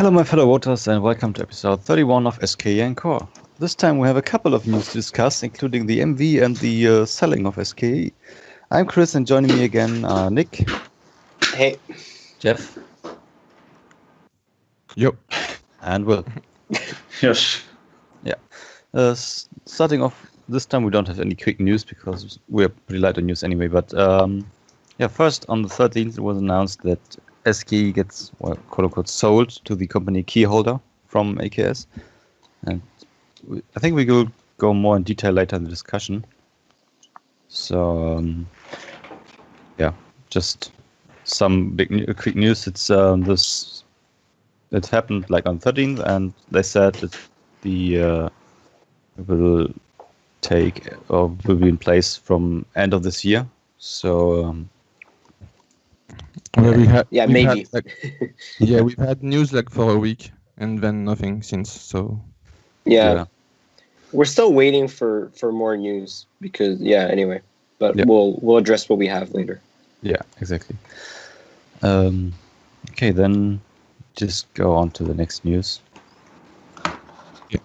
Hello, my fellow voters, and welcome to episode 31 of SKEncore. This time we have a couple of news to discuss, including the MV and the selling of SKE. I'm Chris, and joining me again are Nick. Hey. Jeff. Yep. And Will. Yes. Yeah. Starting off, this time we don't have any quick news because we're pretty light on news anyway. But first on the 13th, it was announced that SKE gets, well, quote unquote, sold to the company KeyHolder from AKS. And I think we will go more in detail later in the discussion. So, just some quick news. It's it happened like on 13th, and they said that the will be in place from end of this year. So maybe. We've We've had news like for a week and then nothing since. So yeah. We're still waiting for more news because anyway. But we'll address what we have later. Yeah, exactly. Okay, then just go on to the next news.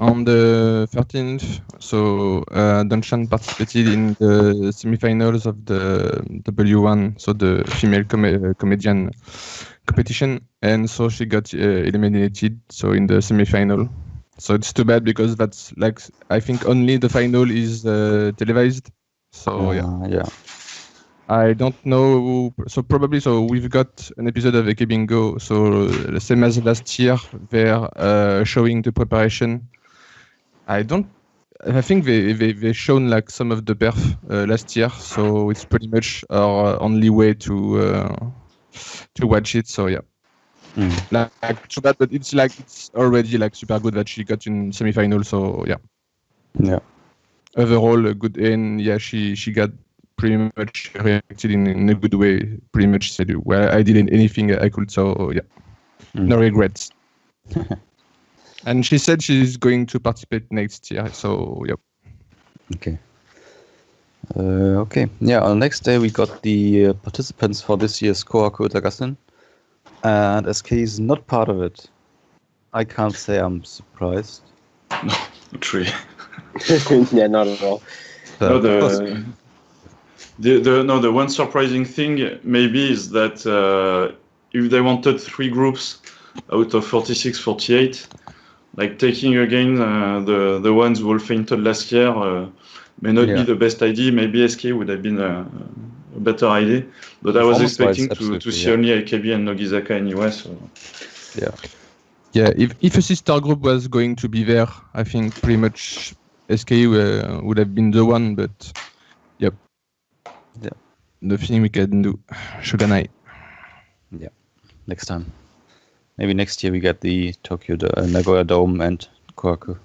On the 13th, so Dunshan participated in the semi-finals of the W1, so the female comedian competition, and so she got eliminated. So in the semi-final, so it's too bad because that's like I think only the final is televised. So I don't know. So probably, we've got an episode of AK Bingo. So the same as last year, they're showing the preparation. I think they've shown like some of the perf last year. So it's pretty much our only way to watch it. So like too bad, but it's already like super good that she got in semi-final. So overall a good, and she got pretty much reacted in a good way. Pretty much said, well, I did anything I could, so no regrets. And she said she's going to participate next year, so Okay. On the next day we got the participants for this year's Kohaku Utagassen, and SK is not part of it. I can't say I'm surprised. No, not really. Yeah, not at all. The one surprising thing maybe is that if they wanted 3 groups out of 46, 48, like taking again the ones who all fainted last year may not be the best idea. Maybe SK would have been a better idea, but I was expecting to see only AKB and Nogizaka anyway. So if a sister group was going to be there, I think pretty much SK would have been the one, but nothing we can do. Shogunai. Yeah, next time. Maybe next year we get the Tokyo Nagoya Dome and Kohaku.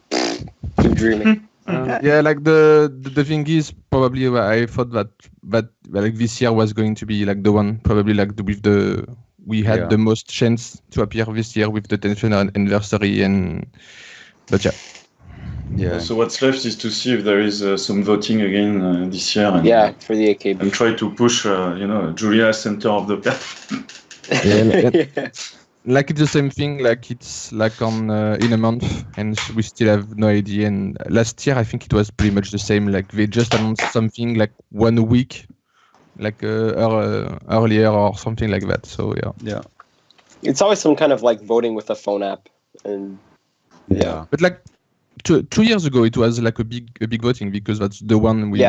Keep dreaming. Like the thing is probably I thought that like this year was going to be like the one probably like we had the most chance to appear this year with the 10th anniversary So what's left is to see if there is some voting again this year. And, for the AKB. And try to push, Julia center of the path. Like it's the same thing. Like it's like on in a month, and we still have no idea. And last year, I think it was pretty much the same. Like they just announced something like 1 week, like earlier or something like that. So it's always some kind of like voting with a phone app, and But like 2 years ago, it was like a big voting because that's the one we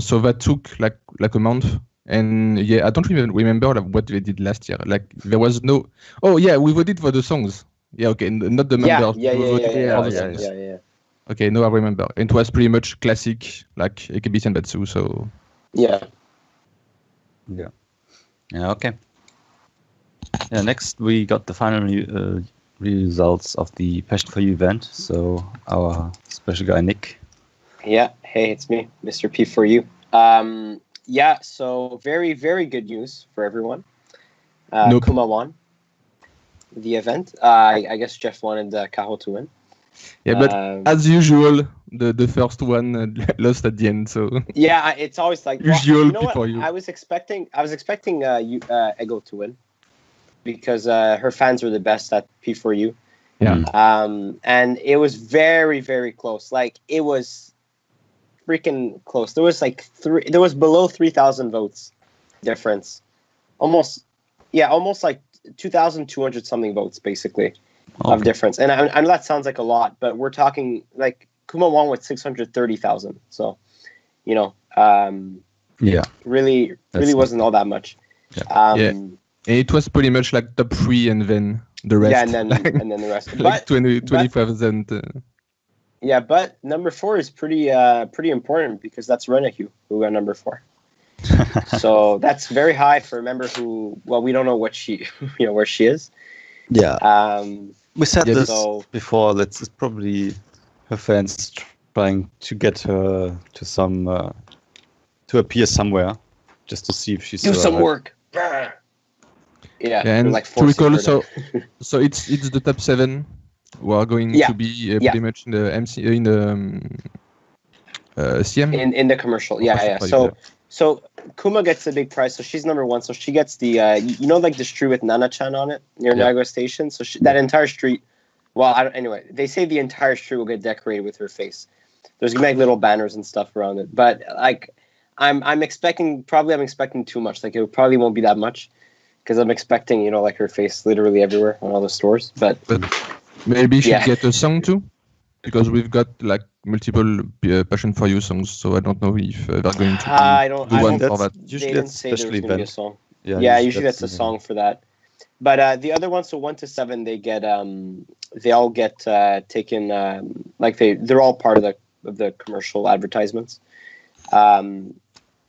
so that took like a month. And I don't even remember what they did last year. Like there was no. Oh yeah, we voted for the songs. Yeah, okay, not the members. Yeah. Okay, no, I remember. It was pretty much classic, like AKB Senbatsu. So. Yeah. Okay. Next we got the final results of the Passion for You event. So our special guy Nick. Yeah. Hey, it's me, Mr. P for You. So very, very good news for everyone. Kuma won the event. I guess Jeff wanted Kaho to win. Yeah, but as usual, the first one lost at the end. So it's always like usual you know for you. I was expecting Ego to win. because her fans were the best at P4U. Yeah. And it was very, very close. Like, it was freaking close. There was like there was below 3,000 votes difference. Almost like 2,200 something votes, basically, of difference. And I know that sounds like a lot, but we're talking like Kuma won with 630,000. So, you know, really wasn't all that much. It was pretty much like top 3 and then the rest. Yeah, and then the rest. Like 20,000. Yeah, but number 4 is pretty important because that's Renahue who got number 4. So that's very high for a member who, well, we don't know what she, where she is. Yeah. We said this before. It's probably her fans trying to get her to to appear somewhere, just to see if she's do some work. Yeah, and like to recall, so it's the top 7 who are going to be pretty much in the CM in the commercial. Yeah. So Kuma gets the big prize. So she's number 1. So she gets the like the street with Nana-chan on it near Nagua Station. So that entire street. Well, anyway, they say the entire street will get decorated with her face. There's gonna be like little banners and stuff around it. But like, I'm expecting too much. Like, it probably won't be that much. Because I'm expecting, like her face literally everywhere on all the stores. But maybe she get a song too, because we've got like multiple Passion for You songs. So I don't know if they're going to do one for that. Usually they didn't say there was going to be a song. Yeah, usually that's a song for that. But the other ones, so 1 to 7, they get they all get taken like they're all part of the commercial advertisements.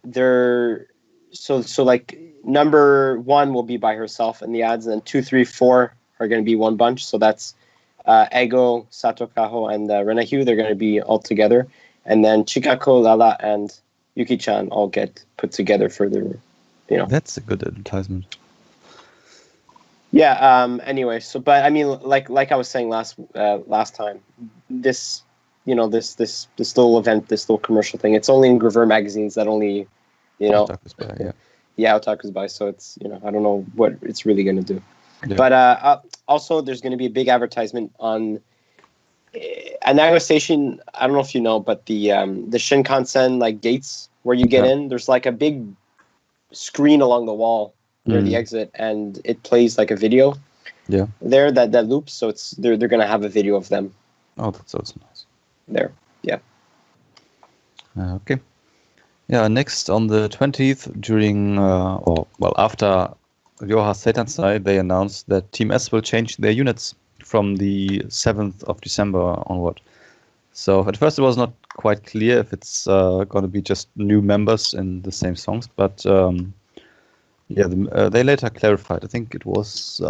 They're so like. Number 1 will be by herself in the ads, and then 2, 3, 4 are going to be one bunch. So that's Ego, Sato Kaho, and Renahue. They're going to be all together. And then Chikako, Lala, and Yuki-chan all get put together for their, That's a good advertisement. Yeah. Anyway, but I mean, like I was saying last time, this little event, this little commercial thing, it's only in Gravure magazines that only, Otaku's by, so it's, I don't know what it's really going to do. Yeah. But also, there's going to be a big advertisement on at Nagua Station. I don't know if you know, but the Shinkansen like gates where you get in, there's like a big screen along the wall near the exit, and it plays like a video. Yeah. There that loops, so they're going to have a video of them. Oh, that's also nice. There, yeah. Okay. Yeah, next on the 20th, during, after Ryoha Seitansai, they announced that Team S will change their units from the 7th of December onward. So at first it was not quite clear if it's going to be just new members in the same songs, but they later clarified. I think it was...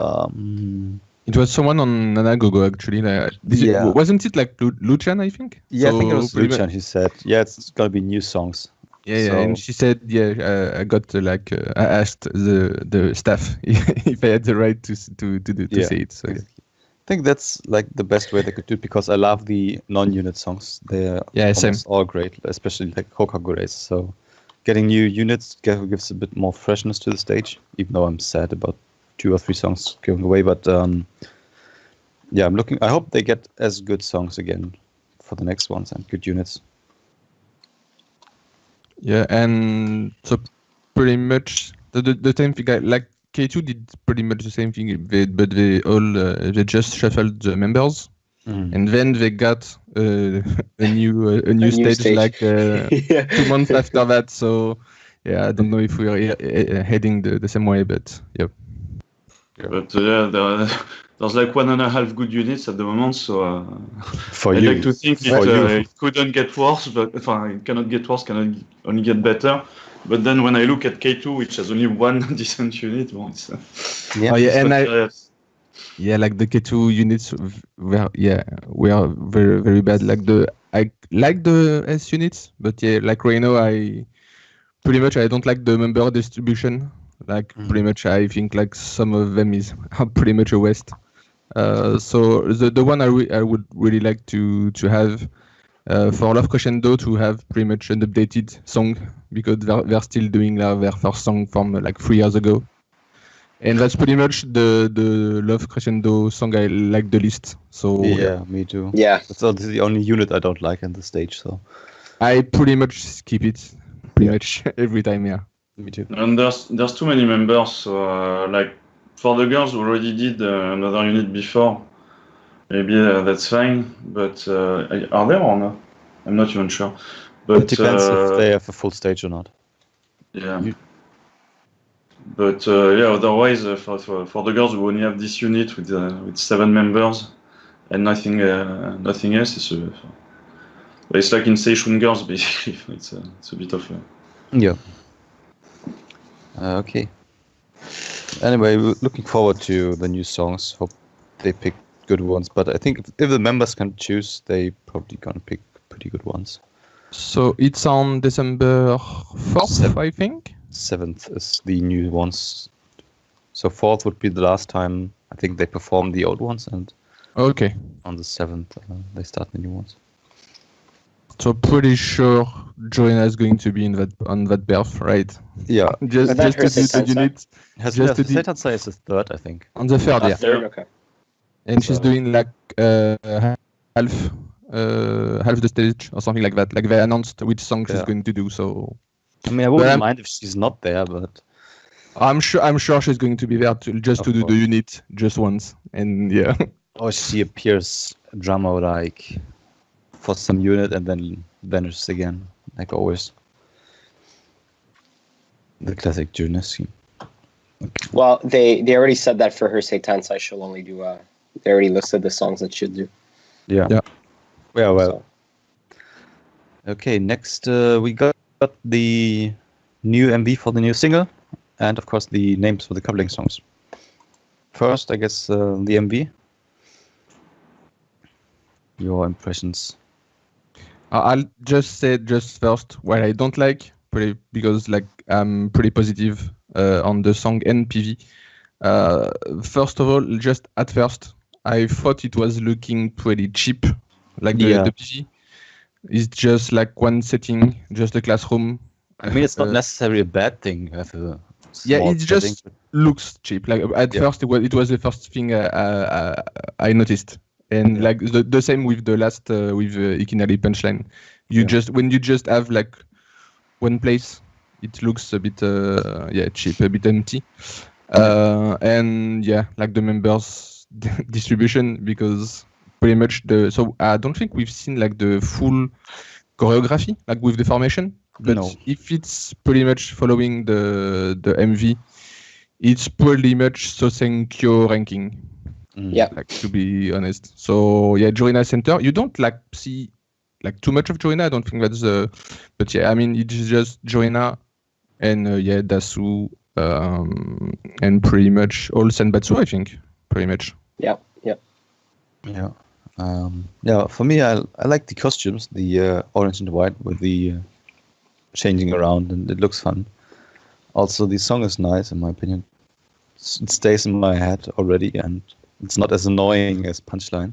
It was someone on Nanagogo, actually. Wasn't it like Luchan, I think? Yeah, I think it was Luchan, he said. Yeah, it's going to be new songs. Yeah, and she said, I got I asked the staff if I had the right to say it. So I think that's like the best way they could do it, because I love the non-unit songs. They're all great, especially like Hokago Race. So getting new units gives a bit more freshness to the stage, even though I'm sad about 2 or 3 songs going away. But I hope they get as good songs again for the next ones and good units. Yeah, and so pretty much the same thing. Like K2 did pretty much the same thing, but they just shuffled the members, and then they got a new stage like 2 months after that. So I don't know if we are heading the same way, but yeah. But there's like 1.5 good units at the moment, so for I you, like to think it couldn't get worse, but it cannot get worse, can only get better. But then when I look at K2, which has only 1 decent unit, it's like the K2 units were very, very bad. I like the S units, but like right now, I don't like the member distribution. Like pretty much, I think like some of them are pretty much a waste. So the one I would really like to have for Love Crescendo to have pretty much an updated song, because they're still doing their first song from like 3 years ago, And that's pretty much the Love Crescendo song I like the least. So yeah, me too. Yeah. That's the only unit I don't like in the stage. So I pretty much skip it pretty much every time. Yeah. me too. And there's too many members, so like for the girls who already did another unit before, maybe that's fine. But are there or not? I'm not even sure. But It depends if they have a full stage or not. Yeah. But otherwise for the girls who only have this unit with 7 members and nothing else, it's like in Seishun Girls basically. It's a bit of Yeah. Okay. Anyway, we're looking forward to the new songs. Hope they pick good ones. But I think if the members can choose, they probably gonna pick pretty good ones. So it's on December 4th, I think. 7th is the new ones. So 4th would be the last time I think they performed the old ones, and Okay. on the 7th they start the new ones. So pretty sure Joanna is going to be on that berth, right? Yeah. Just Is that to her do the Seitansa? unit Just to do- Seitansa is the 3rd, I think. on the third, yeah. Third, okay. And she's So- doing like half the stage or something like that. Like they announced which song she's Yeah. going to do. So I mean, I wouldn't I'm- mind if she's not there, but I'm sure she's going to be there to Of do the course. unit just once. And yeah. or she appears drama like for some unit and then vanishes again, like always. The classic Juna scheme. Well, they already said that for her Seitansa, she'll only do. They already listed the songs that she'll do. Yeah. Yeah. Yeah. Well. So, Okay. Next, we got the new MV for the new single, and of course the names for the coupling songs. First, I guess the MV. Your impressions. I'll just say first what I don't like, because like I'm pretty positive on the song and PV. First of all, just at first, I thought it was looking pretty cheap, like Yeah. the PV. It's just like one setting, just a classroom. I mean, it's not necessarily a bad thing. You have a Yeah, small it's just setting, looks cheap. Like at Yeah. first, it was the first thing I noticed, and Yeah. like the same with the last with Ikinari Punchline. Yeah. When you just have like one place, it looks a bit cheap, a bit empty, and yeah, like the members distribution, because pretty much so I don't think we've seen like the full choreography like with the formation. But No. if it's pretty much following the MV, it's pretty much SKEncore ranking, yeah. like, to be honest. So yeah, Joanna Center, you don't like see like too much of Joanna. I don't think that's but yeah, I mean it's just Joanna and Dasu and pretty much all Senbatsu, I think, pretty much. Yeah. Yeah. For me, I like the costumes, the orange and white with the changing around, and it looks fun. Also, the song is nice, in my opinion. It stays in my head already, and it's not as annoying as Punchline.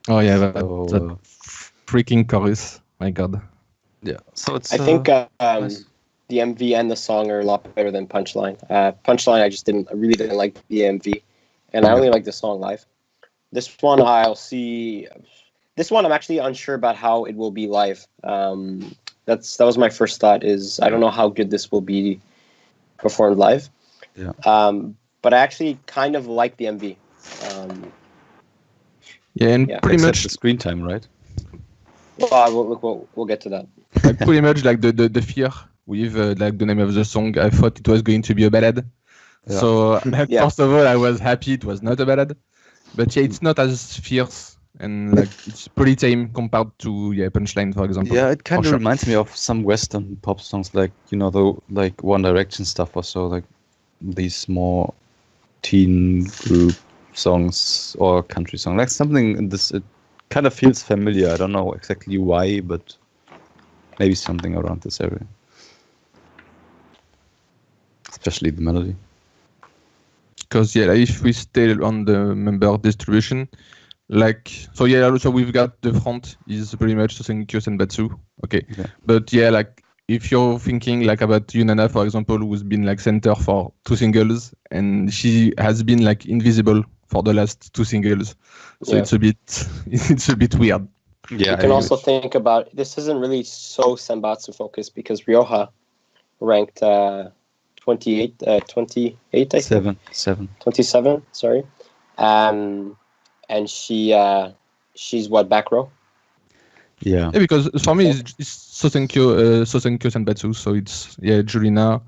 Oh yeah, that So, freaking chorus, my god. yeah. So it's. I think nice. the MV and the song are a lot better than Punchline. Punchline, I really didn't like the MV, and I only like the song live. This one, I'll see. This one, I'm actually unsure about how it will be live. That was my first thought. I don't know how good this will be performed live. Yeah. But I actually kind of like the MV. Yeah, and Yeah. pretty Except much the screen time, right? We'll get to that. like pretty much like the fear with like the name of the song. I thought it was going to be a ballad. Yeah. So Yeah. first of all, I was happy it was not a ballad, but yeah, it's not as fierce and like it's pretty tame compared to Punchline, for example. Yeah, it kind For of sure. reminds me of some Western pop songs, like the like One Direction stuff, or so, like these more teen group songs or country song, like something in this. It kind of feels familiar. I don't know exactly why, but maybe something around this area, especially the melody. Because yeah, like, if we stay on the member distribution, like so yeah, also we've got the front is pretty much SKEncore Senbatsu, okay, Okay. but yeah, like if you're thinking like about Yunana, for example, who's been like center for 2 singles, and she has been like invisible for the last 2 singles, so it's a bit weird. Yeah, you can also think about this isn't really so Senbatsu focused because Ryoha ranked 28, I think. 27, sorry. And she's what, back row? Yeah, because for me it's Sosenkyo Senbatsu, so it's Julina,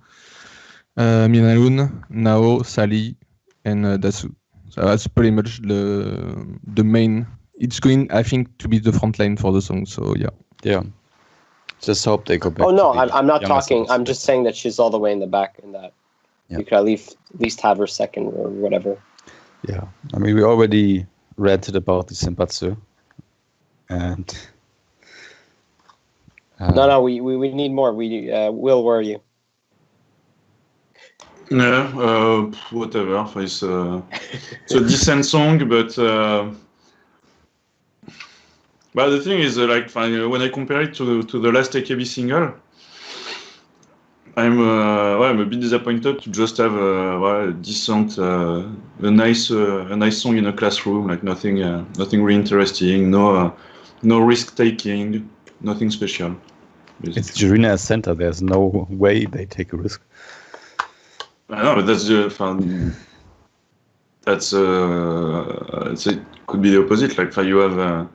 Minarun, Nao, Sally, and Dasu. So that's pretty much the main. It's going, I think, to be the front line for the song. So yeah. Just hope they go back. Oh no, I'm not talking. I'm just saying that she's all the way in the back, and that you could at least have her second or whatever. Yeah, I mean, we already ranted about the Senbatsu, and no, we need more. Will, where are you? Yeah, whatever. It's a decent song, but the thing is, when I compare it to the last AKB single, I'm a bit disappointed to just have a decent, a nice song in a classroom, like nothing really interesting, no risk taking, nothing special. Basically. It's Jurina as center. There's no way they take a risk. I know, but that's it could be the opposite. Like you have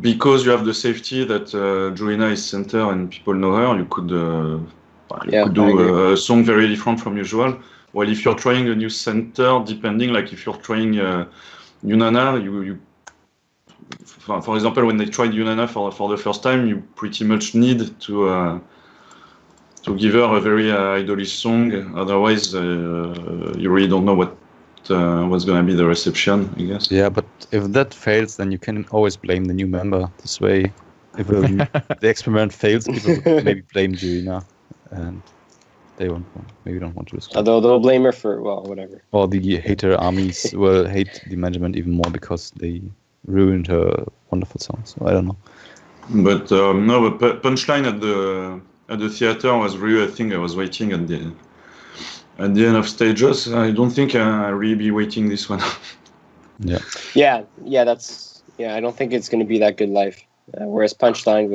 because you have the safety that Jurina is center and people know her, you could do a song very different from usual. Well, if you're trying a new center, depending, like if you're trying Yunana, you for example, when they tried Yunana for the first time, you pretty much need to give her a very idolish song. Otherwise, you really don't know what's going to be the reception, I guess. Yeah, but if that fails, then you can always blame the new member. This way, if the experiment fails, people would maybe blame Jurina, and they don't want to risk. Although they'll blame her for whatever. Or the hater armies will hate the management even more because they ruined her wonderful song. So I don't know. But no, but punchline at the theater was really a thing I was waiting at the end of stages. I don't think I'll really be waiting this one. Yeah. I don't think it's going to be that good live. Whereas punchline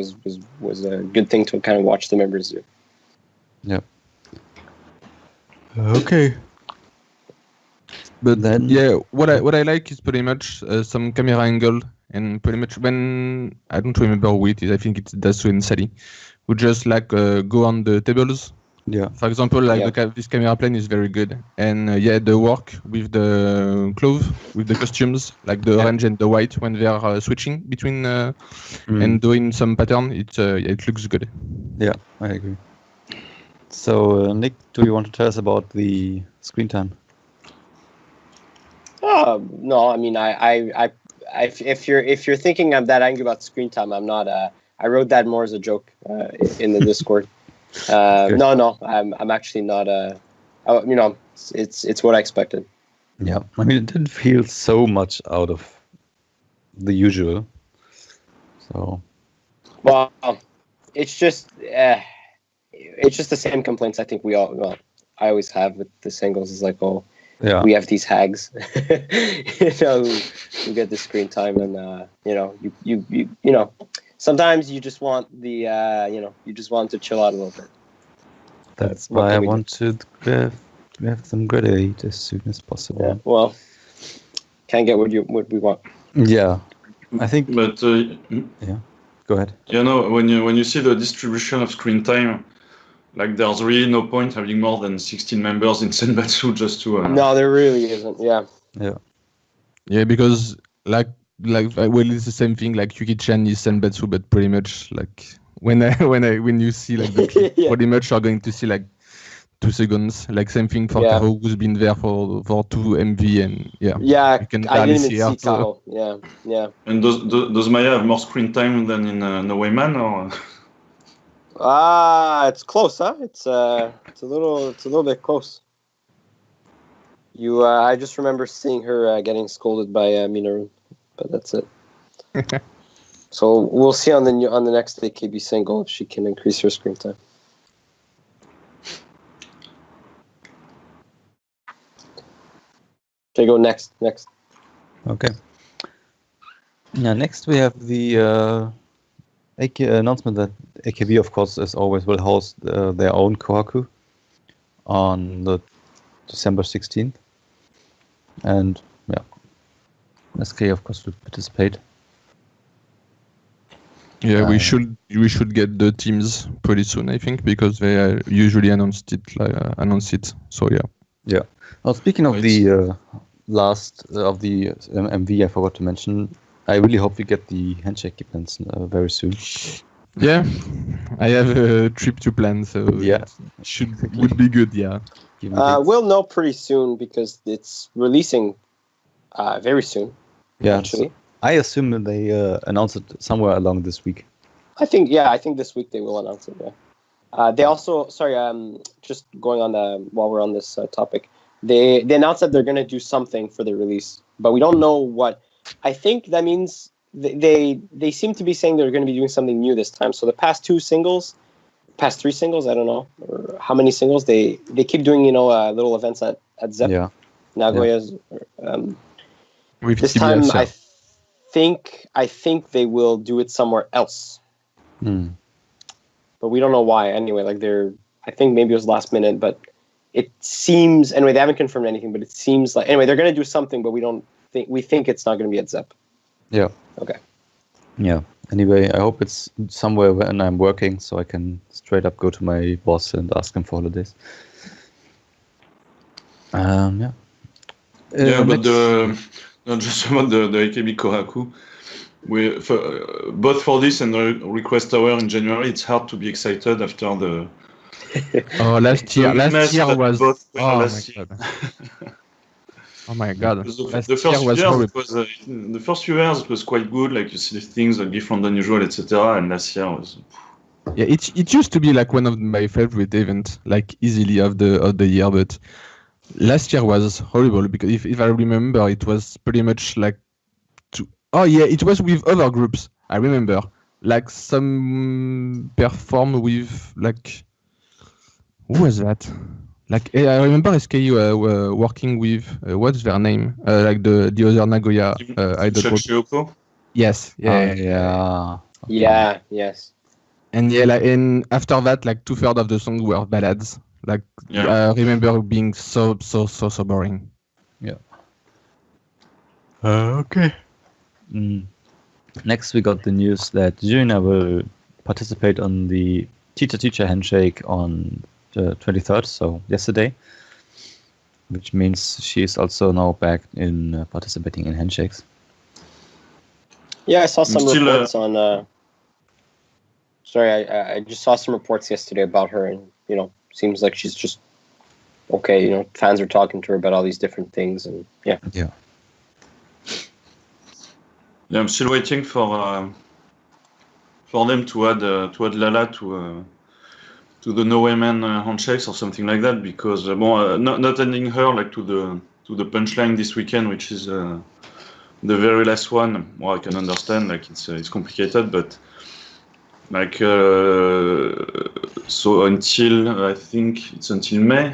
was a good thing to kind of watch the members do. Yeah. Okay. But then, what I like is pretty much some camera angle, and pretty much when I don't remember who it is, I think it's Dasu and Sally, who just go on the tables. Yeah. For example, this camera plane is very good, and the work with the clothes, with the costumes, like the orange and the white when they are switching between and doing some pattern, it looks good. Yeah, I agree. So, Nick, do you want to tell us about the screen time? No, I mean, if you're thinking I'm that angry about screen time, I'm not. I wrote that more as a joke in the Discord. No, I'm actually not. It's what I expected. Yeah, I mean, it didn't feel so much out of the usual. So. Well, it's just the same complaints I think I always have with the singles. Is like, we have these hags, who get the screen time, and you sometimes you just want you just want to chill out a little bit. That's why I want to have them graduate as soon as possible. Yeah, well, can't get what we want. Yeah, I think. But yeah, go ahead. When you see the distribution of screen time, like there's really no point having more than 16 members in Senbatsu just to. No, there really isn't. Yeah. Yeah. Yeah, because it's the same thing. Like Yuki-chan is Senbatsu, but pretty much like when you see like the clip, pretty much are going to see like 2 seconds. Like same thing for Karo, who's been there for 2 MV, and you can barely see her. So. Yeah. And does Maya have more screen time than in No Way Man, or? It's close, huh? It's a little bit close. I just remember seeing her getting scolded by Minoru, but that's it. So we'll see on the next AKB single if she can increase her screen time. Okay, go next. Okay. Now, next we have the announcement that AKB, of course, as always, will host their own Kohaku on the December 16th. And, yeah, SK, of course, will participate. Yeah, we should get the teams pretty soon, I think, because they usually announce it. So yeah. Yeah. Well, speaking of the last of the MV, I forgot to mention. I really hope we get the handshake events very soon. Yeah, I have a trip to plan, so yeah, would be good. Yeah. We'll know pretty soon because it's releasing very soon. Yeah. Actually. So I assume that they announce it somewhere along this week. I think this week they will announce it. Yeah. They also, just going on while we're on this topic, they announced that they're going to do something for the release, but we don't know what. I think that means they seem to be saying they're going to be doing something new this time. So the past 3 singles, I don't know or how many singles they keep doing. Little events at ZEP, Nagoya's. With this TBS, time, I think they will do it somewhere else. But we don't know why. Anyway, I think maybe it was last minute, but it seems anyway. They haven't confirmed anything, but it seems like anyway they're going to do something, but we think it's not going to be at ZEP. Yeah. Okay. Yeah. Anyway, I hope it's somewhere when I'm working, so I can straight up go to my boss and ask him for holidays. Yeah. But just about the AKB Kohaku, both for this and the request hour in January, it's hard to be excited after the. Last year was. Oh my god! The first few years it was quite good. Like you see things like different than usual, etc. And last year was. Yeah, it used to be like one of my favorite events, like easily of the year, but last year was horrible because if I remember, it was pretty much like. It was with other groups. I remember, like some perform with like. Who was that? Like I remember SKE were working with what's their name? Like the other Nagoya idol group. Yes. Yeah. Yeah. Yes. And and after that, like 2/3 of the songs were ballads. Like I remember being so boring. Yeah. Okay. Next, we got the news that Juna will participate on the teacher handshake on the 23rd, so yesterday, which means she is also now back in participating in handshakes. Yeah, I saw some reports on. I just saw some reports yesterday about her, and seems like she's just okay. Fans are talking to her about all these different things, and yeah. Yeah. Yeah, I'm still waiting for them to add Lala to the No Way Man handshakes or something like that, because not adding her like to the punchline this weekend, which is the very last one. Well, I can understand, like it's complicated, but like so until I think it's until May,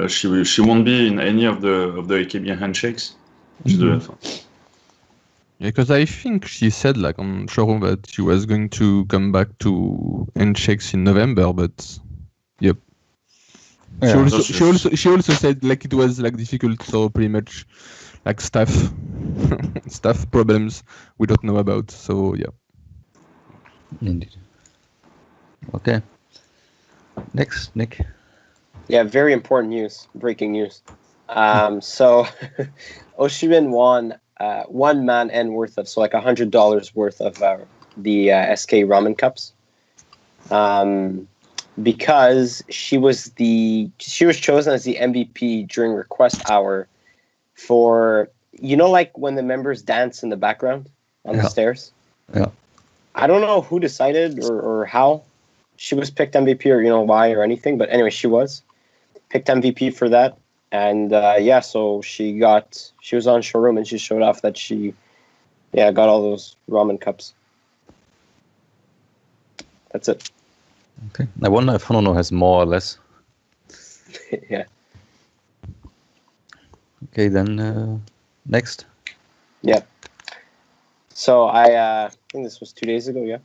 she won't be in any of the AKB handshakes. Yeah, because I think she said like on showroom that she was going to come back to handshakes in November, but yep. Yeah. She also said like it was like difficult, so pretty much like staff problems we don't know about. So yeah. Indeed. Okay. Next, Nick. Yeah, very important news. Breaking news. So Oshimin won 1 man N worth of, so like $100 worth of the SK ramen cups, because she was chosen as the MVP during request hour for like when the members dance in the background on the stairs. Yeah. I don't know who decided or how she was picked MVP or why or anything, but anyway, she was picked MVP for that. And so she was on showroom and she showed off that she Yeah, I got all those ramen cups. That's it. Okay. I wonder if Honono has more or less. Yeah. Okay, then next. Yeah. So I think this was 2 days ago. Yeah.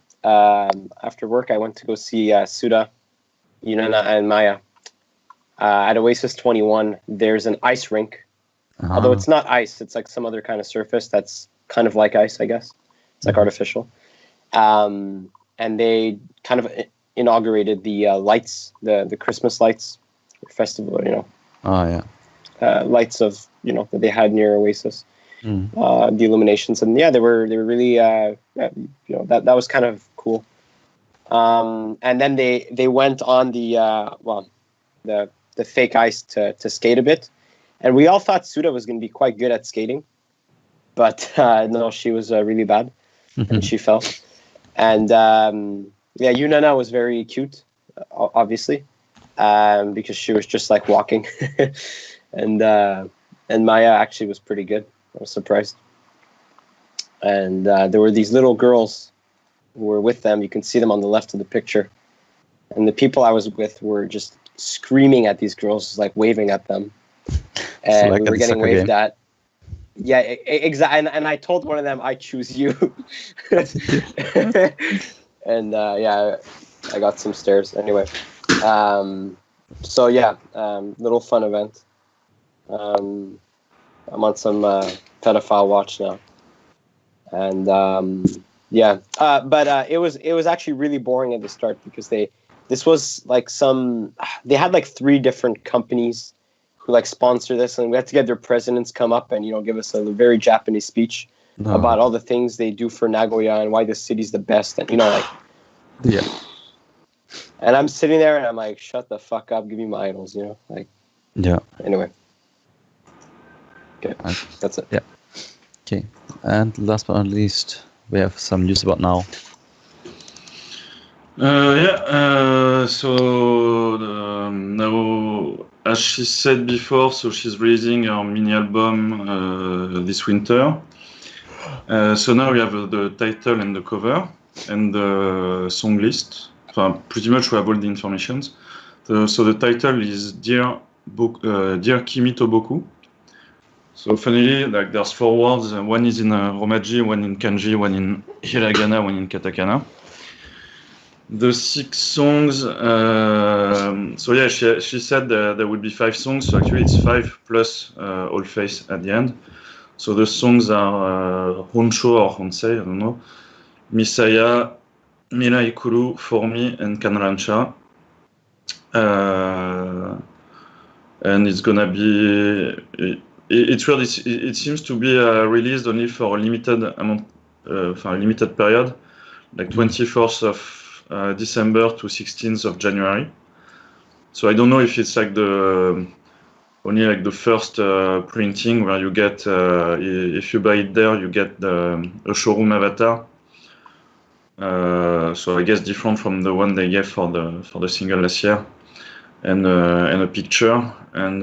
After work, I went to go see Suda, Yunana, and Maya at Oasis 21. There's an ice rink, although it's not ice. It's like some other kind of surface that's kind of like ice, I guess. It's like artificial. And they kind of inaugurated the lights, the Christmas lights festival. Oh yeah. Lights of that they had near Oasis. The illuminations, and yeah, they were really that was kind of cool. And then they went on the fake ice to skate a bit, and we all thought Suda was going to be quite good at skating, but no, she was really bad, and she fell. And yeah, Yunana was very cute, obviously, because she was just like walking, and Maya actually was pretty good. I was surprised. And there were these little girls who were with them. You can see them on the left of the picture. And the people I was with were just screaming at these girls, like waving at them. And like we were getting waved at. Yeah, exactly. And I told one of them, I choose you. And yeah, I got some stares. Anyway. So yeah, little fun event. I'm on some pedophile watch now, and yeah, but it was actually really boring at the start because this was like they had like 3 different companies who like sponsor this, and we had to get their presidents come up and give us a very Japanese speech about all the things they do for Nagoya and why the city's the best, and like yeah. And I'm sitting there and I'm like, shut the fuck up, give me my idols, like yeah. Anyway. Okay, that's it. Yeah. Okay, and last but not least, we have some news about Now. So now, as she said before, so she's releasing her mini album this winter. So now we have the title and the cover and the song list. Pretty much we have all the information. So the title is Dear Kimi Toboku. So funnily, like there's 4 words. One is in Romaji, one in Kanji, one in Hiragana, one in Katakana. The 6 songs. So yeah, she said there would be 5 songs. So actually, it's 5 plus All Face at the end. So the songs are Honsho or Honsei, I don't know, Misaya, Mila Ikuru, For Me, and Kanrancha. And it's gonna be. It's weird. It seems to be released only for a limited amount, for a limited period, like 24th of December to 16th of January. So I don't know if it's like only like the first printing where you get, if you buy it there, you get a showroom avatar. So I guess different from the one they gave for the single last year. And a picture, and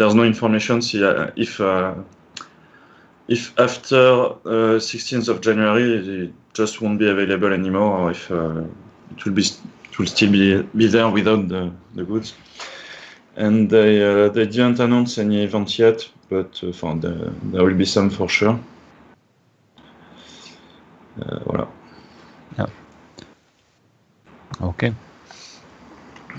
there's no information if after 16th of January it just won't be available anymore, or if it will still be there without the goods. And they didn't announce any event yet, but there will be some for sure. Voilà. Yeah. Okay.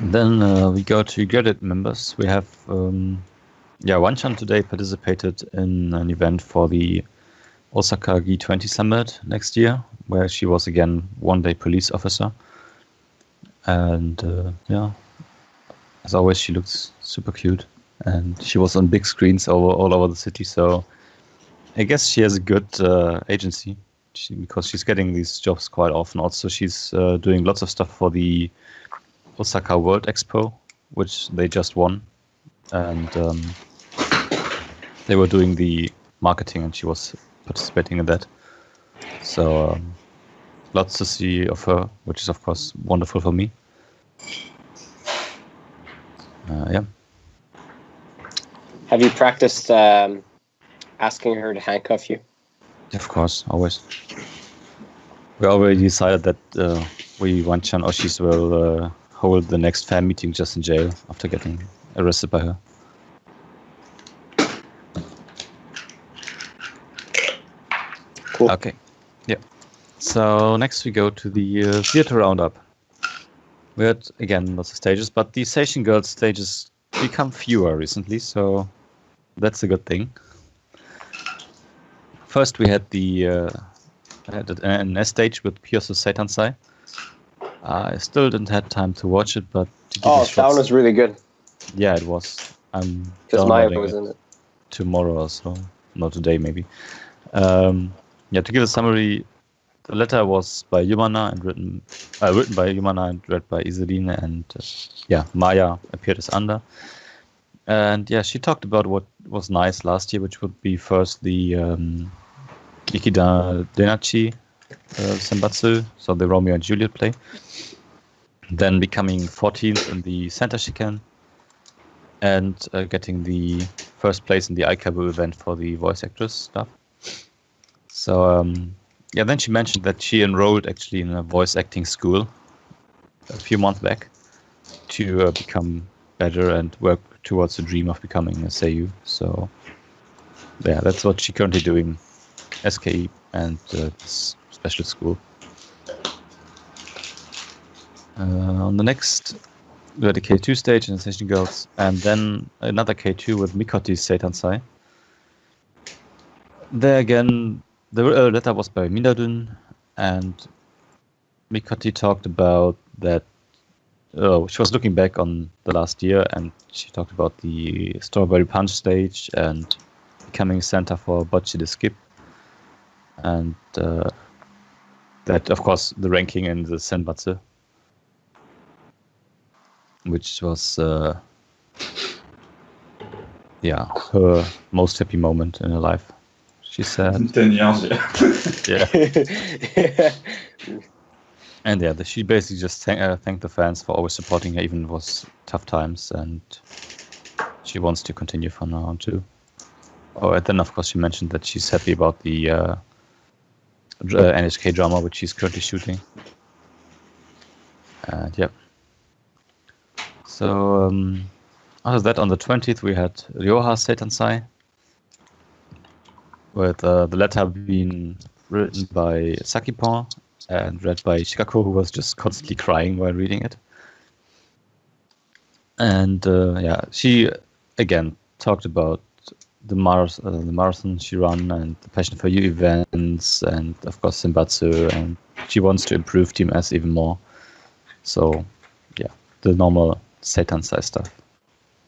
Then we go to Reddit members. We have Wanchan today participated in an event for the Osaka G20 Summit next year, where she was again one-day police officer. And as always, she looks super cute, and she was on big screens all over the city. So I guess she has a good agency because she's getting these jobs quite often. Also, she's doing lots of stuff for the Osaka World Expo, which they just won, and they were doing the marketing, and she was participating in that. So lots to see of her, which is of course wonderful for me. Yeah. Have you practiced asking her to handcuff you? Of course, always. We already decided that we want Chan Oshis will hold the next fan meeting just in jail after getting arrested by her. Cool. Okay. Yeah. So next we go to the theater roundup. We had again lots of stages, but the Station Girls stages become fewer recently, so that's a good thing. First we had an S stage with Pyosu Seitansai. I still didn't have time to watch it, but that one was really good. Yeah, it was. I'm because Maya downloading was it in it. tomorrow or so. Not today, maybe. Yeah, to give a summary, the letter was by Yumana and written by Yumana and read by Iselin, and Maya appeared as Anda. And yeah, she talked about what was nice last year, which would be first the Ikida Denachi Senbatsu, so the Romeo and Juliet play. Then becoming 14th in the Center Shikan, and getting the first place in the Aikabu event for the voice actress stuff. So then she mentioned that she enrolled actually in a voice acting school a few months back to become better and work towards the dream of becoming a seiyuu. So yeah, that's what she's currently doing, SKE and this special school. On the next, we had a K2 stage in the Station Girls, and then another K2 with Mikoti Seitansai. There again, the letter was by Minadun, and Mikoti talked about that. She was looking back on the last year, and she talked about the Strawberry Punch stage and becoming center for Bocce the Skip, and that, of course, the ranking in the Senbatsu, which was her most happy moment in her life, she said. 10 years, yeah. Yeah. And yeah, she basically just thanked the fans for always supporting her, even in was tough times, and she wants to continue from now on too. Oh, and then of course she mentioned that she's happy about the NHK drama, which she's currently shooting. And yeah. So after that, on the 20th, we had Ryoha Seitansai, with the letter being written by Sakipon and read by Shikako, who was just constantly crying while reading it. And she again talked about the marathon she ran and the Passion for You events, and of course Senbatsu, and she wants to improve Team S even more. So yeah, the normal Seitansai stuff.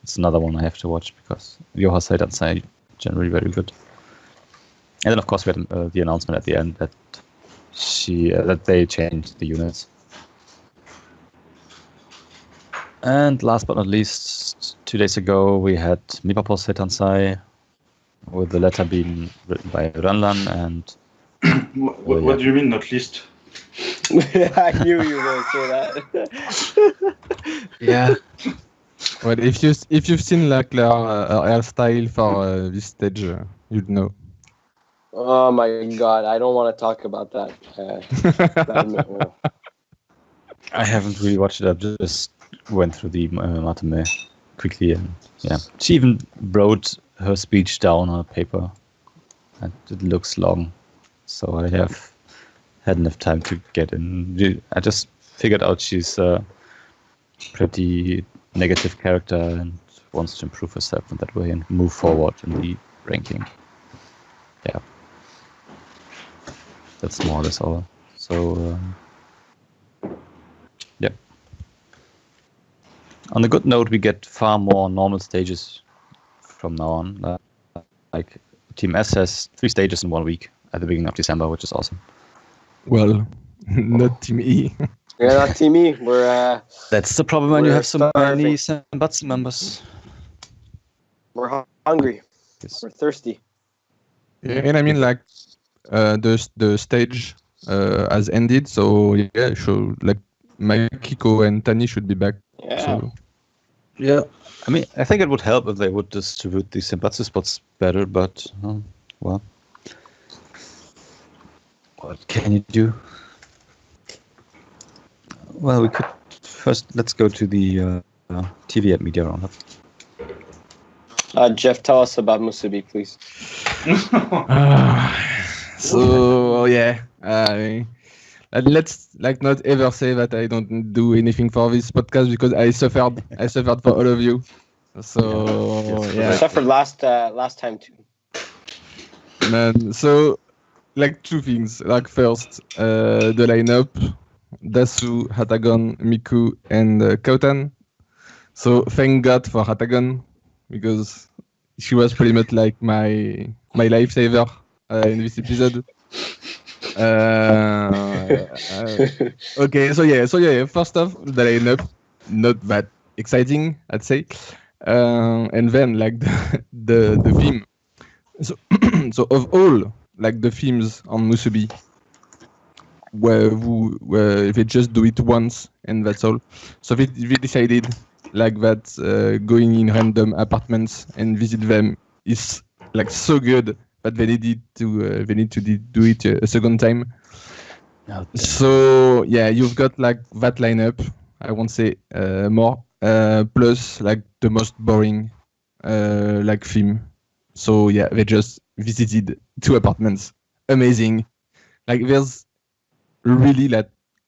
It's another one I have to watch because Ryoha Seitansai generally very good. And then of course we had the announcement at the end that that they changed the units. And last but not least, 2 days ago we had Mipapo Seitansai, with the letter being written by Ranlan and... What do you mean, not least? I knew you were going to say that. Yeah. Well, if you've seen like her hairstyle for this stage, you'd know. Oh my god, I don't want to talk about that. I haven't really watched it. I just went through the Matame quickly, and yeah, she even wrote her speech down on a paper, and it looks long, so I have had enough time to get in. I just figured out she's a pretty negative character and wants to improve herself in that way and move forward in the ranking. Yeah. That's more or less all. So, yeah. On a good note, we get far more normal stages from now on. Like Team S has 3 stages in 1 week at the beginning of December, which is awesome. Well, not Team E. Yeah, not Team E. We're that's the problem when you have so many Senbatsu members. We're hungry. Yes. We're thirsty. Yeah, and I mean, like, the stage has ended, so yeah, like Makiko and Tani should be back. Yeah. So. Yeah. I mean, I think it would help if they would distribute the Senbatsu spots better, but well. What can you do? Well, we could first. Let's go to the TV at Media-Roundup. Jeff, tell us about Musubi, please. So yeah, let's not ever say that I don't do anything for this podcast because I suffered for all of you. So I suffered last time too. Man, so two things. First, the lineup: Dasu, Hatagon, Miku, and Kautan. So thank God for Hatagon because she was pretty much like my lifesaver in this episode. Okay, so yeah. First off, the lineup not that exciting, I'd say, and then the theme. So of all the themes on Musubi, where they just do it once and that's all. So they decided that going in random apartments and visit them is so good that they need to do it a second time. Okay. So yeah, you've got that lineup. I won't say more. Plus the most boring theme. So yeah, they just visited 2 apartments. Amazing. There's really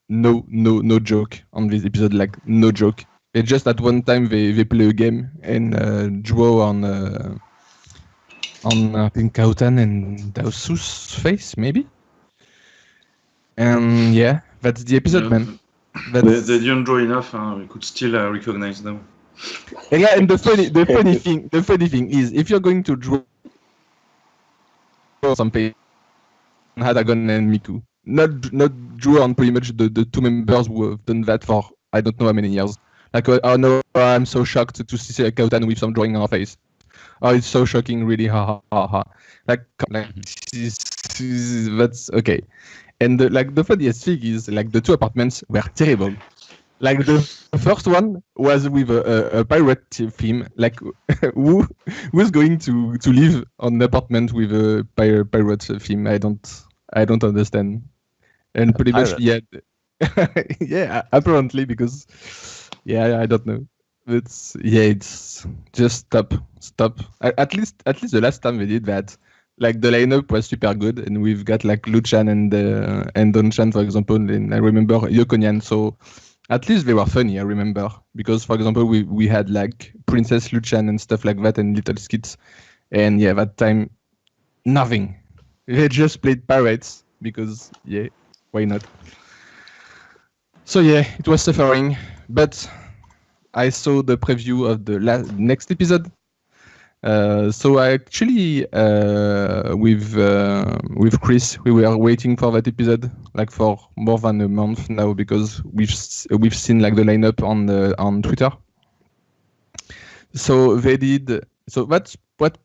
no joke on this episode. No joke. They just at one time they play a game and draw on I think Kautan and Daosu's face maybe. And yeah, that's the episode, man. They didn't draw enough. We could still recognize them. Yeah, and the funny thing is, if you're going to draw some face on Hatagon and Miku, not draw on pretty much the 2 members who have done that for I don't know how many years. Oh no, I'm so shocked to see Kautan with some drawing on her face. Oh, it's so shocking, really, ha ha ha. That's okay. And the funniest thing is the 2 apartments were terrible. The first one was with a pirate theme. Who's going to live on an apartment with a pirate theme? I don't understand. And pretty much yeah, apparently because I don't know. It's just stop. At least the last time they did that, the lineup was super good, and we've got Luchan and Donchan, for example, and I remember Yokonyan. So at least they were funny, I remember, because for example we had Princess Luchan and stuff like that and little skits, and yeah, that time nothing. They just played pirates because why not? So yeah, it was suffering, but I saw the preview of the next episode. So I actually with Chris, we were waiting for that episode for more than a month now because we've seen the lineup on Twitter. So they did. So that's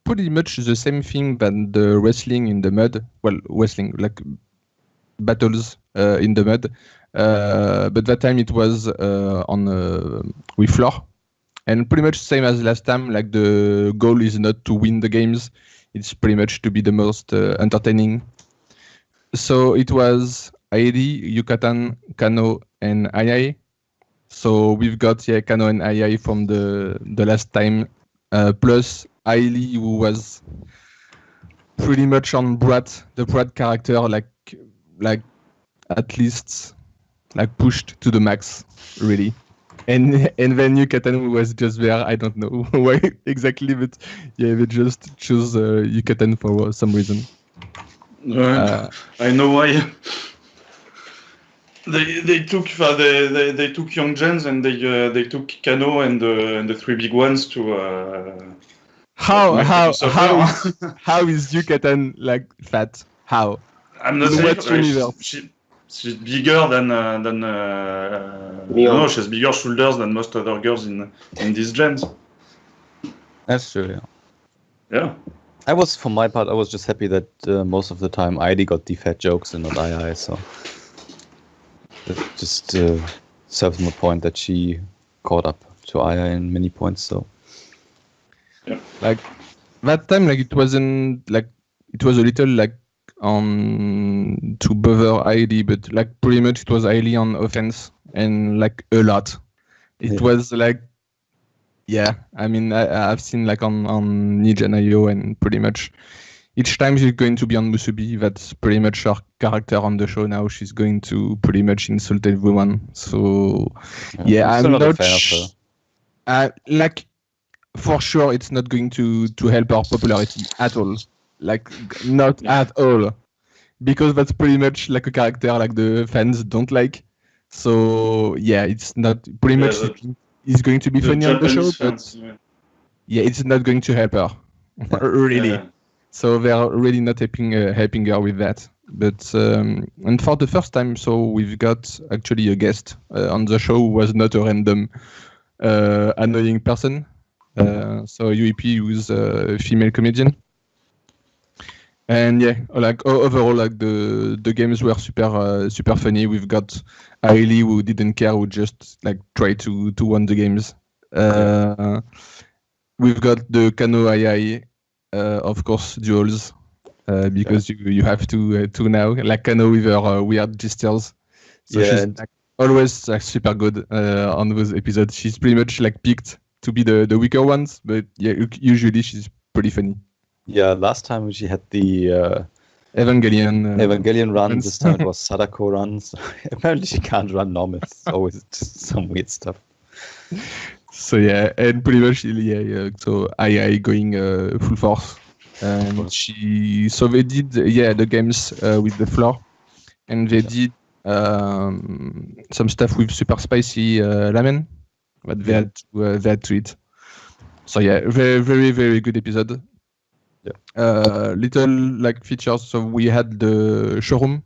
pretty much the same thing than the wrestling in the mud. Well, wrestling battles in the mud. But that time it was on with floor, and pretty much same as last time. The goal is not to win the games; it's pretty much to be the most entertaining. So it was Aedi, Yucatan, Kano, and Ayai. So we've got Kano and Ayai from the last time, plus Aili, who was pretty much on Brat, the Brat character, at least pushed to the max, really. And then Yucatan was just there. I don't know why exactly, but yeah, they just chose Yucatan for some reason. I know why. They took young gens and they took Kano and the 3 big ones to. How is Yucatan fat? How? I'm not saying she's bigger than I don't know, she has bigger shoulders than most other girls in these gens. That's true, yeah. Yeah. For my part, I was just happy that most of the time Heidi got the fat jokes and not II, so it just serves my point that she caught up to II in many points, so. Yeah. That time, it wasn't it was a little on to bother Hailey, but like pretty much it was Hailey on offense and like a lot. It was like, yeah, I mean, I've seen like on Ninja.io and pretty much each time she's going to be on Musubi, that's pretty much her character on the show now. She's going to pretty much insult everyone. So yeah, I'm not a fan of her. Like for sure, it's not going to help our popularity at all. Like not at all, because that's pretty much like a character like the fans don't like. So yeah, it's not pretty much. It's going to be funny on the show, but yeah, it's not going to help her really. Yeah. So they're really not helping her with that. But and for the first time, so we've got actually a guest on the show who was not a random annoying person. So UEP, who's a female comedian. And yeah, like overall, like the games were super funny. We've got Hailey who didn't care, who just like tried to win the games. We've got the Kano AI, of course, duels, because you have to now, like Kano with her weird gestures. So she's like, always like super good on those episodes. She's pretty much like picked to be the weaker ones, but yeah, usually she's pretty funny. Yeah, last time she had the Evangelion run. This time it was Sadako run. So apparently she can't run normal. It's always just some weird stuff. So yeah, and pretty much so AI going full force. And so they did the games with the floor, and they did some stuff with super spicy ramen, but they had to eat. So yeah, very very very good episode. Little like features. So we had the showroom,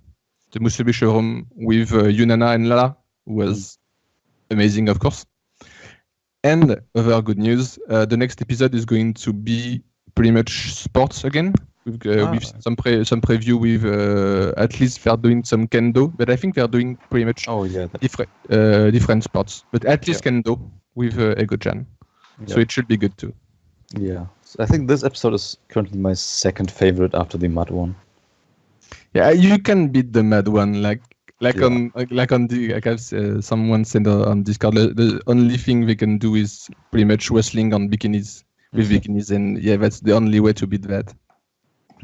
the Musubi showroom with Yunana and Lala, who was amazing, of course. And other good news, the next episode is going to be pretty much sports again. With some preview with at least they're doing some kendo, but I think they're doing pretty much different sports. But at least kendo with Ego-chan, so it should be good too. Yeah, so I think this episode is currently my second favorite after the mud one. Yeah, you can beat the mud one, on the I've someone said on Discord. The only thing they can do is pretty much wrestling on bikinis with bikinis, and yeah, that's the only way to beat that.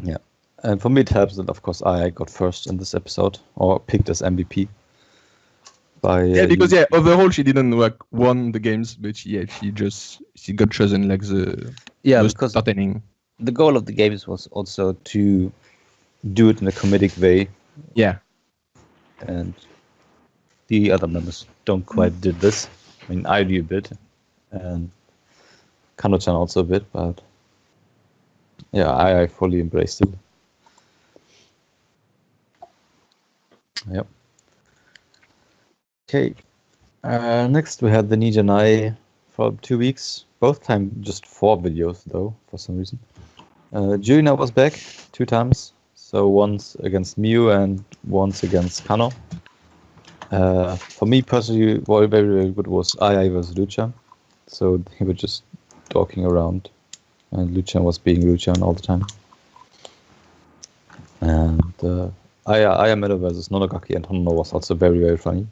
Yeah, and for me it helps that of course I got first in this episode, or picked as MVP. Because overall she didn't won the games, but she got chosen like the most entertaining. The goal of the games was also to do it in a comedic way. Yeah. And the other members don't quite did this. I mean, I do a bit, and Kano-chan also a bit, but yeah, I fully embraced it. Yep. Okay. Next we had the Ninja for 2 weeks. Both time just 4 videos though, for some reason. Juina was back 2 times. So once against Mew and once against Kano. For me personally, very, very good was AI versus Luchan. So they were just talking around, and Luchan was being Luchan all the time. And Aya Meadow versus Nonogaki and Honono was also very, very funny.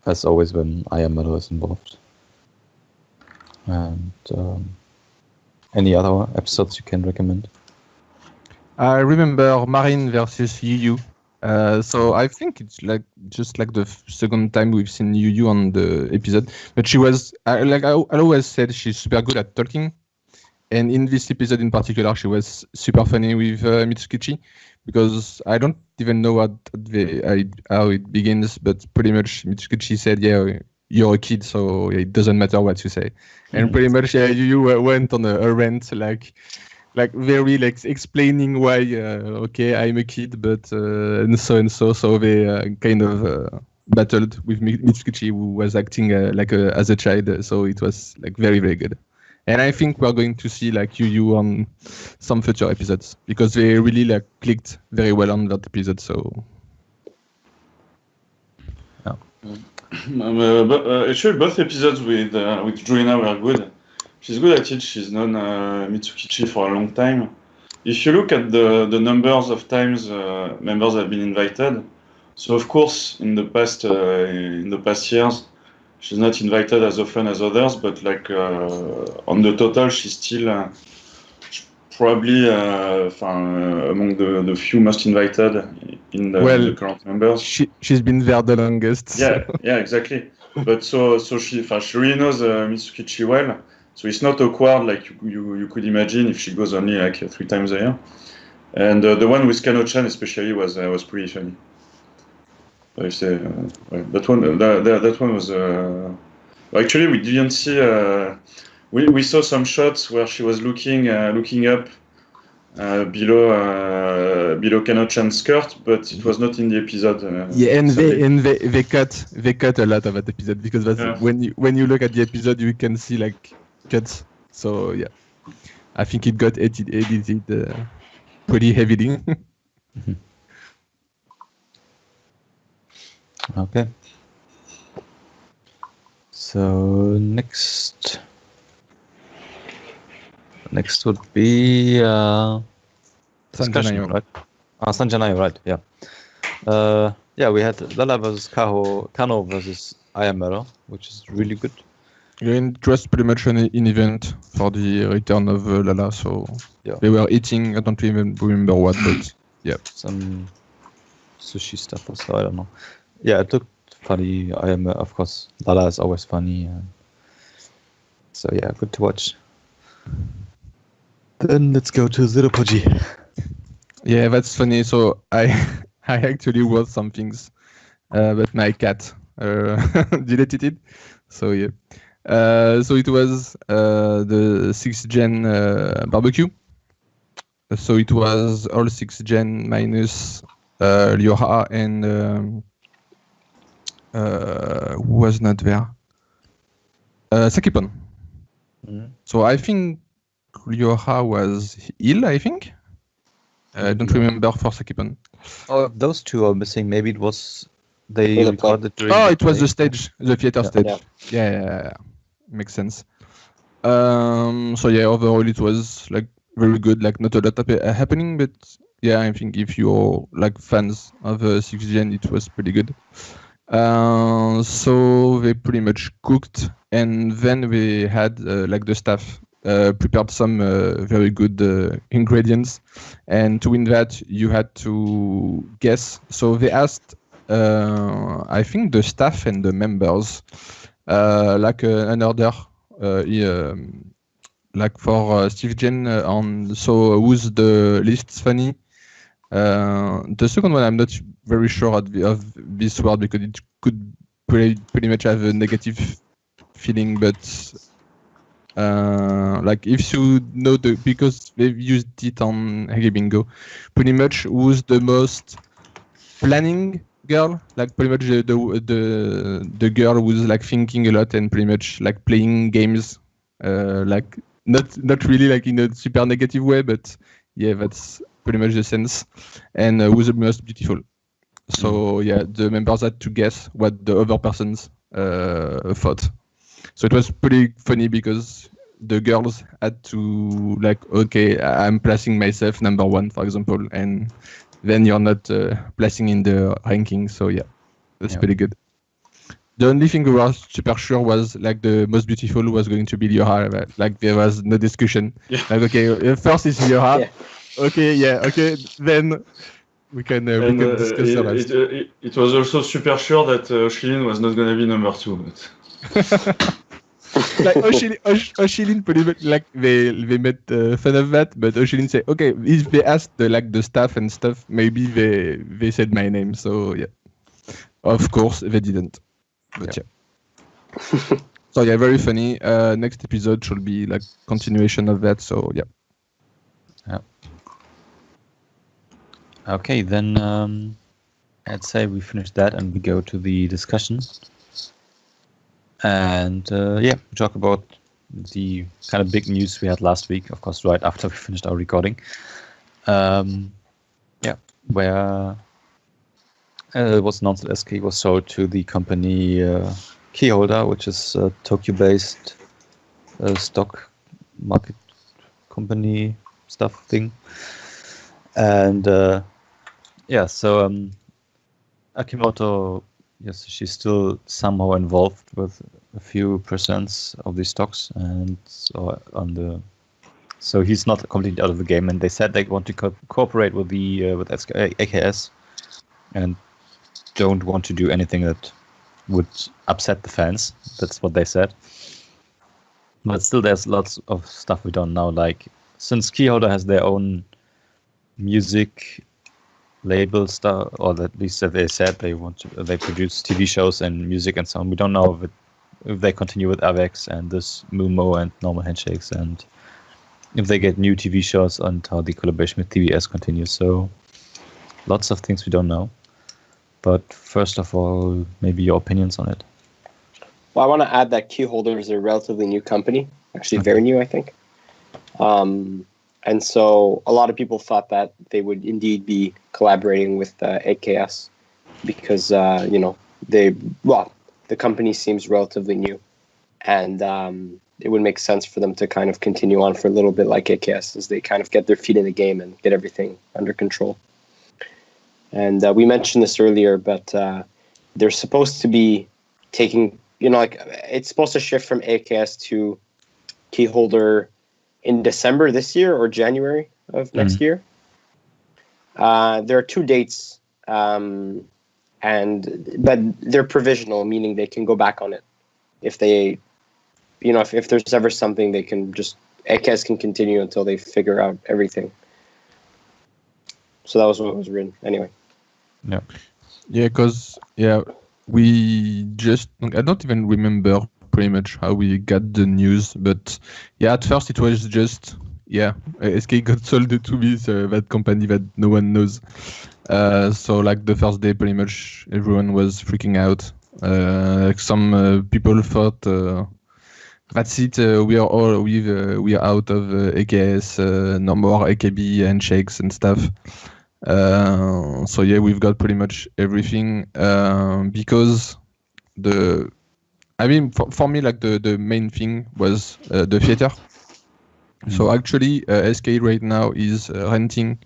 As always when Aya Meadow is involved. And any other episodes you can recommend? I remember Marine versus Yu. So I think it's like just like the second time we've seen Yu on the episode. But she was I always said she's super good at talking, and in this episode in particular, she was super funny with Mitsukichi, because I don't even know how it begins, but pretty much Mitsukichi said, "Yeah, you're a kid, so it doesn't matter what you say," and pretty much Yu went on a rant like very like explaining why I'm a kid, but and so they kind of battled with Mitsukichi, who was acting as a child, so it was like very, very good. And I think we're going to see like Yu on some future episodes, because they really like clicked very well on that episode. So actually both episodes with Juina were good. She's good at it. She's known Mitsukichi for a long time. if you look at the numbers of times members have been invited, so of course in the past years, she's not invited as often as others, but like on the total, she's still probably among the few most invited in the current members. She's been there the longest. Yeah, yeah, exactly. But so she really knows Mitsukichi well. So it's not awkward like you could imagine if she goes only like 3 times a year. And the one with Kano-chan especially was pretty funny. I say that one was actually we didn't see. We saw some shots where she was looking up below Kano-chan's skirt, but it was not in the episode. Yeah, and they cut a lot of that episode because that's when you look at the episode, you can see like cuts. So yeah, I think it got edited pretty heavily. Okay. So next would be discussion, right? Sanjanayo, right? Yeah. Yeah, we had Lala versus Kano versus Ayamero, which is really good. Yeah, it was pretty much an event for the return of Lala, so yeah. They were eating, I don't even remember what, but yeah. Some sushi stuff also, I don't know. Yeah, it looked funny. Of course, Lala is always funny. So yeah, good to watch. Then let's go to Zeropoji. Yeah, that's funny. So I actually wrote some things, but my cat deleted it. So yeah. So it was the 6th gen barbecue. So it was all 6th gen minus Ryoha and who was not there? Sakipon. Mm-hmm. So I think Ryoha was ill, I think. I don't remember for Sakipon. Oh, those two are missing. Maybe it was they recorded during. Oh, it was the stage, the theater stage. Yeah. Makes sense. So yeah, overall it was like very good. Like not a lot happening, but yeah, I think if you're like fans of 6th gen, it was pretty good. So they pretty much cooked, and then we had like the staff prepared some very good ingredients, and to win that you had to guess. So they asked I think the staff and the members like an order like for Steve Gen on so who's the least funny. The second one I'm not very sure of this word because it could pretty much have a negative feeling, but like if you know because they've used it on Hege Bingo, pretty much who's the most planning girl, like pretty much the girl who's like thinking a lot and pretty much like playing games, like not really like in a super negative way, but yeah, that's pretty much the sense. And who's the most beautiful. So yeah, the members had to guess what the other persons thought. So it was pretty funny because the girls had to like, okay, I'm placing myself number 1, for example, and then you're not placing in the ranking. So yeah, that's pretty good. The only thing we were super sure was like the most beautiful was going to be Ryoha. Like there was no discussion. Yeah. Like okay, first is Ryoha. Yeah. Okay, then we can discuss the rest. It was also super sure that Oshilin was not going to be number 2. But... like Oshilin pretty much like they made fun of that, but Oshilin said, okay, if they asked the staff and stuff, maybe they said my name. So yeah, of course they didn't. But yeah. So yeah, very funny. Next episode should be like continuation of that. So yeah. Okay, then I'd say we finish that and we go to the discussion. And yeah, we talk about the kind of big news we had last week, of course, right after we finished our recording. Yeah, where it was announced that SK was sold to the company KeyHolder, which is a Tokyo-based stock market company stuff thing. And yeah, so Akimoto, yes, she's still somehow involved with a few percents of these stocks, and so he's not completely out of the game. And they said they want to cooperate with the with AKS, and don't want to do anything that would upset the fans. That's what they said. But still, there's lots of stuff we don't know. Like, since KeyHolder has their own music label stuff, or at least that they said they produce TV shows and music and so on. We don't know if they continue with Avex and this Mumo and Normal Handshakes, and if they get new TV shows and how the collaboration with TBS continues. So lots of things we don't know. But first of all, maybe your opinions on it. Well, I want to add that KeyHolder is a relatively new company, actually very new, I think. And so a lot of people thought that they would indeed be collaborating with AKS because, the company seems relatively new, and it would make sense for them to kind of continue on for a little bit like AKS as they kind of get their feet in the game and get everything under control. And we mentioned this earlier, but they're supposed to be taking, it's supposed to shift from AKS to KeyHolder in December this year or January of next year. There are 2 dates, but they're provisional, meaning they can go back on it if they, if there's ever something, they can just, AKS can continue until they figure out everything. So that was what was written anyway. Yeah, because we just, I don't even remember pretty much how we got the news, but at first it was just SK got sold to be that company that no one knows. So like the first day, pretty much everyone was freaking out. Some people thought that's it. We are out of AKS. No more AKB and shakes and stuff. So we've got pretty much everything because for me, like the main thing was the theater. So actually, SK right now is renting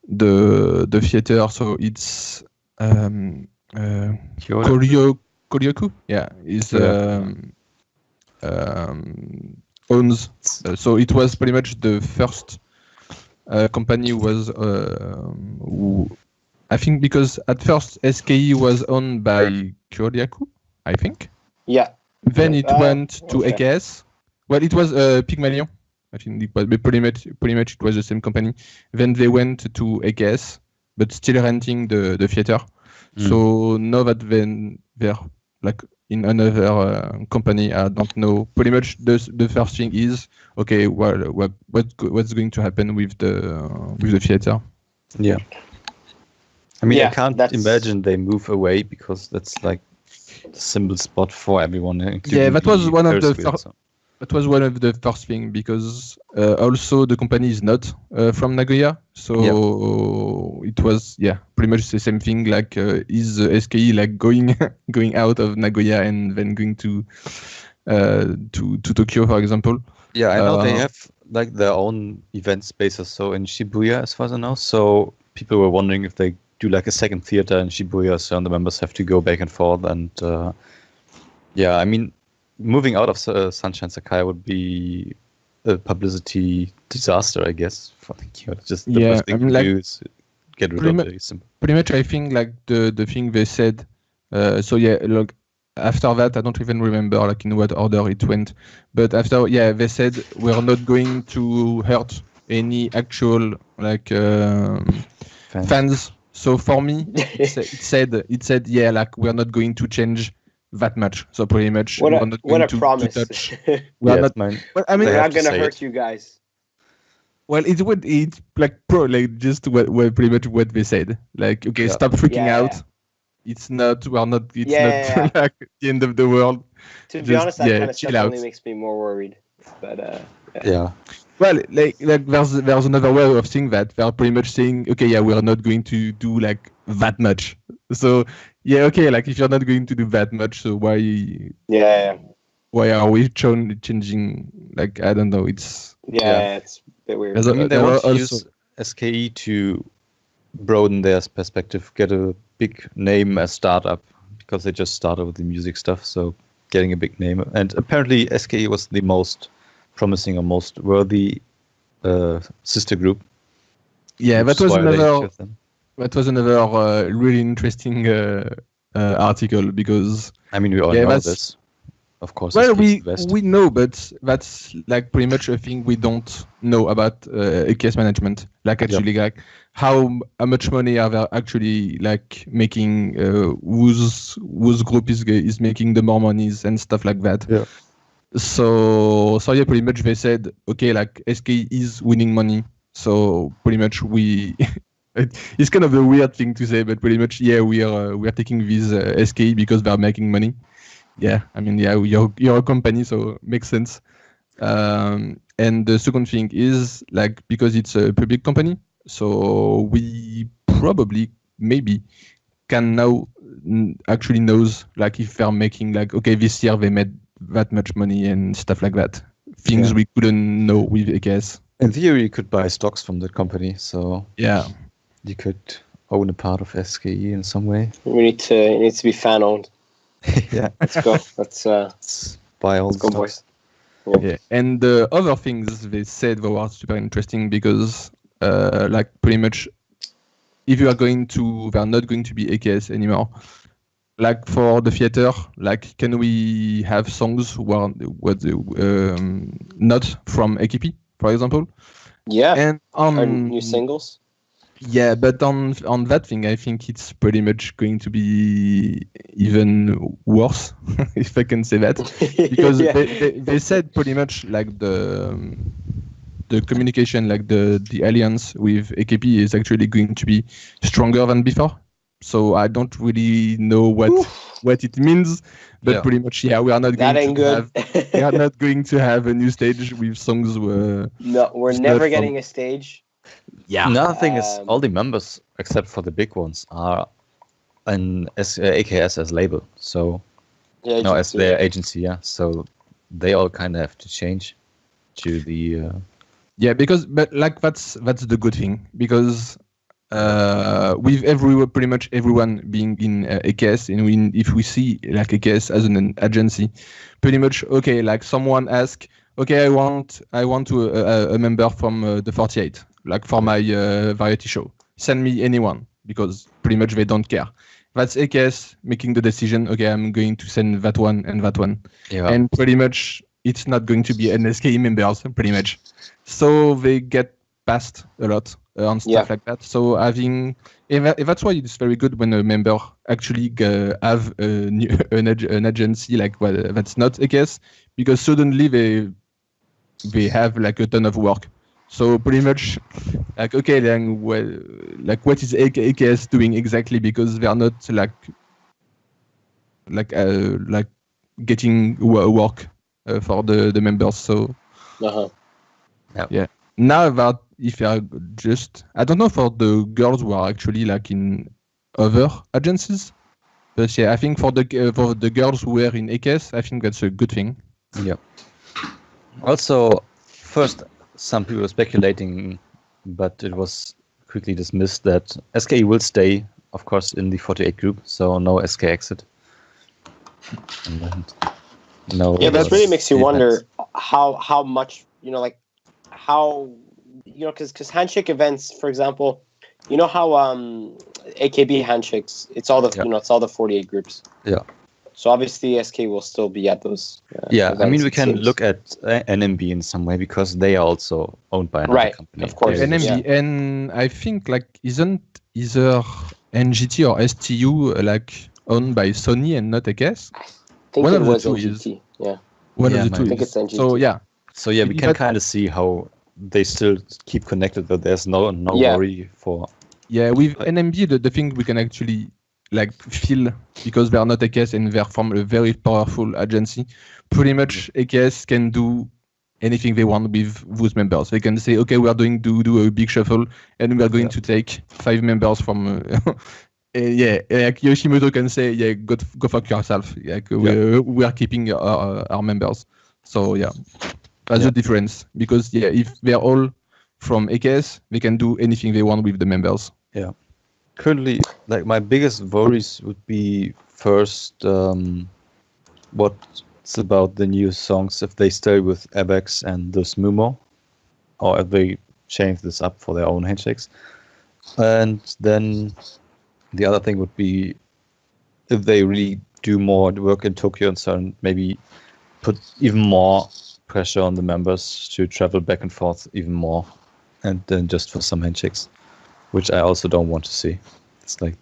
the theater. So it's Koryoku, is owns. So it was pretty much the first company was who, I think, because at first SKE was owned by Koryoku, I think. Yeah. Then it went to AKS. Well, it was Pygmalion. I think it was pretty much it was the same company. Then they went to AKS, but still renting the theater. So now that they're like in another company, I don't know. Pretty much the first thing is okay. Well, what's going to happen with the theater? Yeah. I mean, I can't imagine they move away because that's like the symbol spot for everyone. That was one of the first. That was one of the first thing because also the company is not from Nagoya, so it was pretty much the same thing. Like is SKE like going out of Nagoya and then going to Tokyo, for example? Yeah, I know they have like their own event spaces. So in Shibuya, as far as I know, so people were wondering if they do like a second theater in Shibuya, so the members have to go back and forth. And I mean, moving out of Sunshine Sakai would be a publicity disaster, I guess. For just the first thing to do is get rid of the symbol. Pretty much, I think like the thing they said. Look, after that, I don't even remember like in what order it went. But after, they said we're not going to hurt any actual like fans. So for me, it said like we're not going to change that much. So pretty much what we're not going a promise. To touch. We're not. Well, I mean, we're not going to hurt you guys. Well, it's like just what pretty much what they said. Like, okay, stop freaking out. It's not. We're not. It's not like the end of the world. To be honest, that kind of stuff only makes me more worried. But Well, like there's another way of saying that. They're pretty much saying, okay, we're not going to do like that much. So okay, like if you're not going to do that much, so why? Why are we changing? Like I don't know. It's Yeah, it's a bit weird. There's I mean, they want to also- use SKE to broaden their perspective, get a big name as startup, because they just started with the music stuff, so getting a big name. And apparently SKE was the most promising or most worthy sister group. Yeah, which that is was why they another chose them. really interesting article because I mean, we all Yeah, know that's- this. Of course, well, SKE is the best. we know, but that's like pretty much a thing we don't know about AKS management. Like actually, like how much money are they actually like making? Whose group is making the more monies and stuff like that. Yeah. So yeah, pretty much they said, okay, like SK is winning money. So pretty much we. It's kind of a weird thing to say, but pretty much, yeah, we are taking these SK because they're making money. Yeah, I mean, yeah, you're a company, so it makes sense. And the second thing is like because it's a public company, so we probably maybe can now actually knows like if they're making like okay this year they made that much money and stuff like that. Things Yeah. we couldn't know with AKS. In theory, you could buy stocks from the company, so Yeah. you could own a part of SKE in some way. It needs to be fan owned. Yeah, Let's go. Let's let's buy all let's the go, stocks. boys. Yeah, and the other things they said were super interesting because, like, pretty much, if you are going to, they are not going to be AKS anymore. Like for the theater, like, can we have songs not from AKP, for example? Yeah. And Our new singles. yeah, but on that thing, I think it's pretty much going to be even worse, if I can say that. Because Yeah. they said pretty much like the communication, like the alliance with AKP is actually going to be stronger than before. So I don't really know what it means, but Yeah. pretty much we are not That going ain't to good. have we are not going to have a new stage with songs. No, we're It's never not getting a stage. Yeah, Another thing is Um, all the members, except for the big ones, are an AKS as label. So Yeah, no, as agency. their agency, yeah. So they all kind of have to change to the. yeah, because but like that's the good thing because with pretty much everyone being in AKS, and if we see like AKS as an agency, pretty much okay, like someone ask, okay, I want to a member from the 48, like for my variety show. Send me anyone because pretty much they don't care. That's AKS making the decision. Okay, I'm going to send that one and that one, Yeah. and pretty much it's not going to be NSK members pretty much. So they get passed a lot on stuff like that. So having that's why it's very good when a member actually have an agency like that's not AKS, because suddenly they have like a ton of work. So pretty much like okay then like what is AKS doing exactly, because they are not like getting work for the members. So Uh-huh. yeah. Now that if you are just, I don't know for the girls who are actually like in other agencies, but yeah, I think for the girls who were in AKS, I think that's a good thing. Yeah. Also, first, some people were speculating, but it was quickly dismissed that SKE will stay, of course, in the 48 group, so no SK exit. And then no. Yeah, that really makes you events. wonder how much, like how, because handshake events, for example, you know how AKB handshakes, it's all the it's all the 48 groups. Yeah. So obviously SK will still be at those. Yeah, I mean, events, we it can seems. look at NMB in some way because they are also owned by another Right, company. of course. They're- NMB, and I think like isn't either NGT or STU like owned by Sony and not AKS? I think One it of the was two NGT. Yeah. One Yeah, of the two I think is. it's NGT. So yeah, So yeah, we can But- kind of see how they still keep connected, but there's no Yeah. worry for. yeah. With NMB, the thing we can actually like feel, because they are not AKS and they're from a very powerful agency. Pretty much AKS can do anything they want with those members. They can say, okay, we are doing do a big shuffle, and we are going to take 5 members from. Like Yoshimoto can say, yeah, go fuck yourself. Like we are keeping our members. So yeah. That's the difference. Because if they're all from AKS, they can do anything they want with the members. Yeah. Currently, like my biggest worries would be first what's about the new songs, if they stay with Abex and this Mumo, or if they change this up for their own handshakes. And then the other thing would be if they really do more work in Tokyo and so on, maybe put even more pressure on the members to travel back and forth even more, and then just for some handshakes, which I also don't want to see. It's like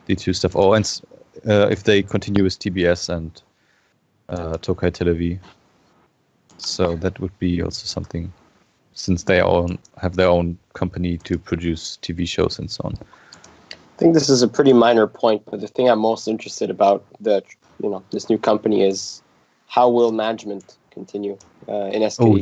D2 stuff. Oh, and if they continue with TBS and Tokai Televi, so that would be also something, since they all have their own company to produce TV shows and so on. I think this is a pretty minor point, but the thing I'm most interested about this new company is how will management continue in SKE? Oh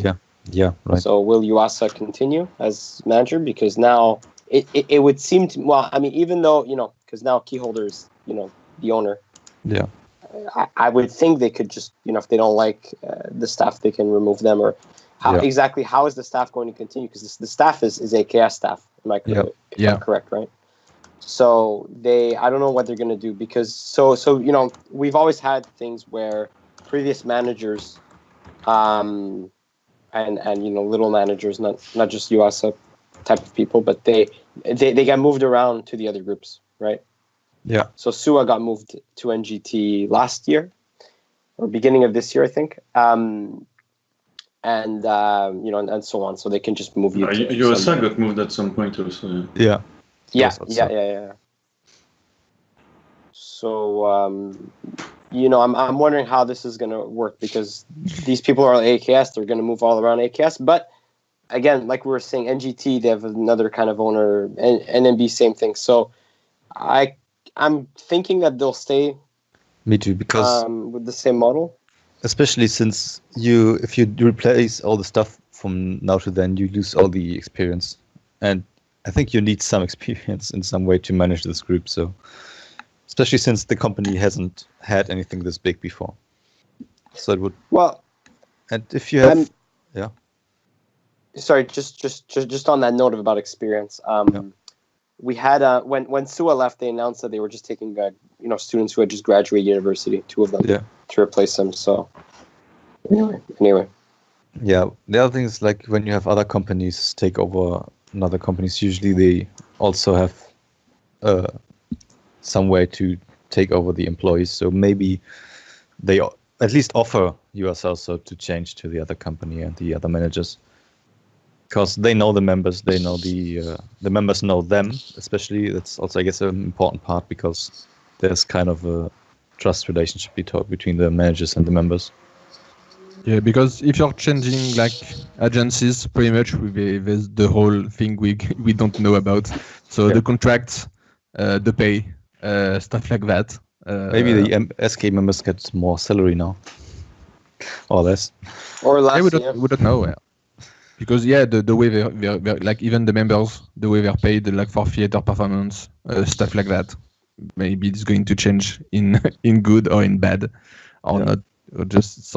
yeah, right. So will Yuasa continue as manager? Because now it would seem to, well, I mean, even though because now KeyHolder is the owner. Yeah. I would think they could just if they don't like the staff, they can remove them, or how is the staff going to continue? Because the staff is AKS staff. Am I correct? Yeah. I'm correct, right? So I don't know what they're going to do, because so we've always had things where previous managers and little managers, not just Yuasa type of people, but they got moved around to the other groups, right? Yeah. So Suwa got moved to NGT last year, or beginning of this year, I think. And so on. So they can just move you. Yuasa got moved at some point also. Yeah. So I'm wondering how this is going to work, because these people are AKS. They're going to move all around AKS. But again, like we were saying, NGT, they have another kind of owner, and NMB, same thing. So I'm thinking that they'll stay. Me too, because with the same model. Especially since if you replace all the stuff from now to then, you lose all the experience, and I think you need some experience in some way to manage this group. So, especially since the company hasn't had anything this big before, so it would. Well, and if you have, Sorry, just on that note about experience. We had when Suwa left, they announced that they were just taking students who had just graduated university, 2 of them, to replace them. So anyway. Yeah, the other thing is, like, when you have other companies take over another companies, usually they also have some way to take over the employees. So maybe they at least offer US also to change to the other company and the other managers. Because they know the members, they know the members know them, especially. That's also, I guess, an important part, because there's kind of a trust relationship between the managers and the members. Yeah, because if you're changing like agencies, pretty much there's the whole thing we don't know about. So the contracts, the pay, stuff like that. Maybe the SK members get more salary now, or less. Or less. We don't know. Because the way they're like, even the members, the way they're paid, like for theater performance, stuff like that. Maybe it's going to change in good or in bad, or not. Or just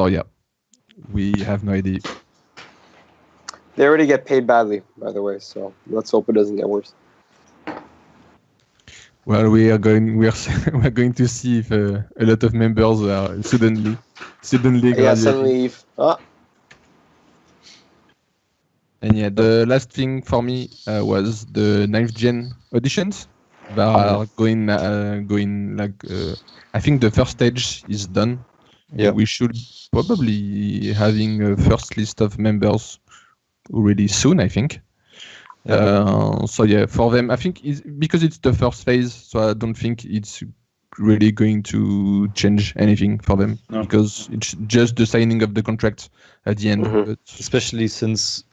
we have no idea. They already get paid badly, by the way. So let's hope it doesn't get worse. Well, we're going to see if a lot of members are suddenly leave. And the last thing for me was the 9th gen auditions. They are going like I think the first stage is done. Yeah, we should probably having a first list of members already soon, I think. For them, I think because it's the first phase, so I don't think it's really going to change anything for them, because it's just the signing of the contract at the end. Mm-hmm. Especially since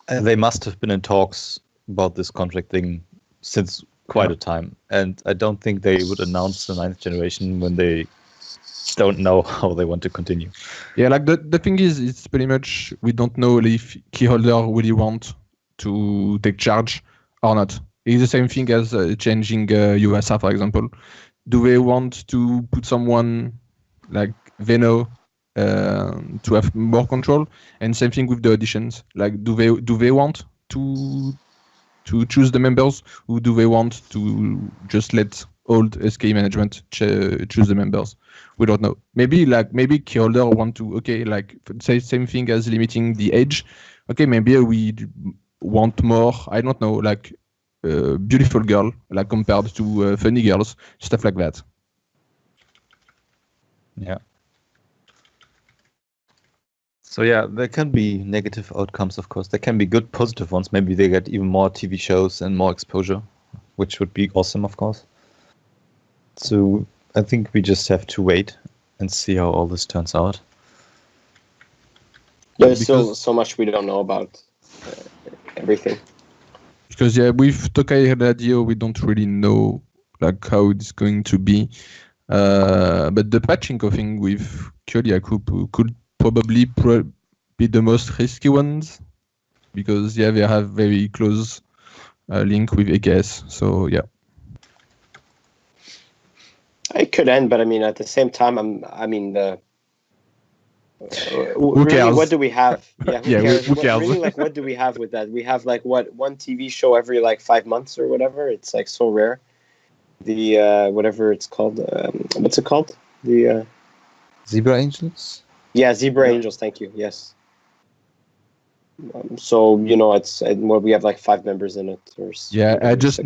they must have been in talks about this contract thing since quite a time, and I don't think they would announce the 9th generation when they don't know how they want to continue. Yeah, like the thing is, it's pretty much we don't know if KeyHolder really want to take charge or not. It's the same thing as changing USA, for example. Do they want to put someone like Veno to have more control. And same thing with the auditions. Like, do they want to choose the members, or do they want to just let old SKE management choose the members? We don't know. Maybe KeyHolder want to say same thing as limiting the age. Okay, maybe we want more. I don't know, like beautiful girl, like compared to funny girls, stuff like that. Yeah. So yeah, there can be negative outcomes, of course. There can be good positive ones. Maybe they get even more TV shows and more exposure, which would be awesome, of course. So I think we just have to wait and see how all this turns out. There's still so much we don't know about everything. Because with Tokai Radio, we don't really know like how it's going to be. But the pachinko thing with Kyoryakub could probably be the most risky ones, because they have very close link with AKS. So yeah. It could end, but I mean, at the same time, who cares? Really, what do we have? Yeah, who cares? Really, like, what do we have with that? We have like one TV show every like 5 months or whatever. It's like so rare. The whatever it's called. What's it called? The Zebra Angels. Yeah, Zebra Angels. Thank you. Yes. So it's we have like 5 members in it. Or I just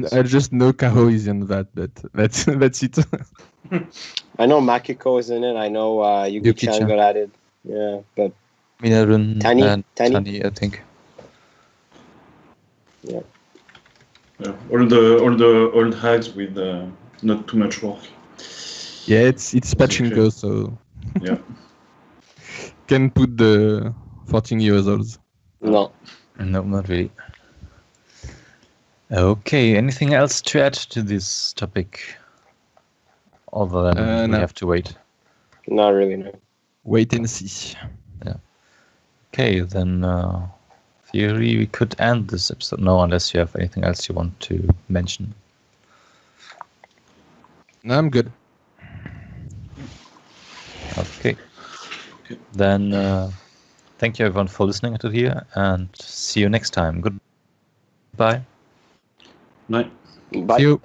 know Kaho is in that, but that's it. I know Makiko is in it. I know Yuki-chan got added. Yeah, but Minarun and Tani, I think. Yeah. All the old hags with not too much work. Yeah, it's pachinko, so yeah. Can put the 14 years olds. No, not really. Okay, anything else to add to this topic? Other than we have to wait. Not really, no. Wait and see. Yeah. Okay, then theory we could end this episode. No, unless you have anything else you want to mention. No, I'm good. Okay. Then thank you everyone for listening to here, and see you next time. Goodbye. Night. Bye. See you.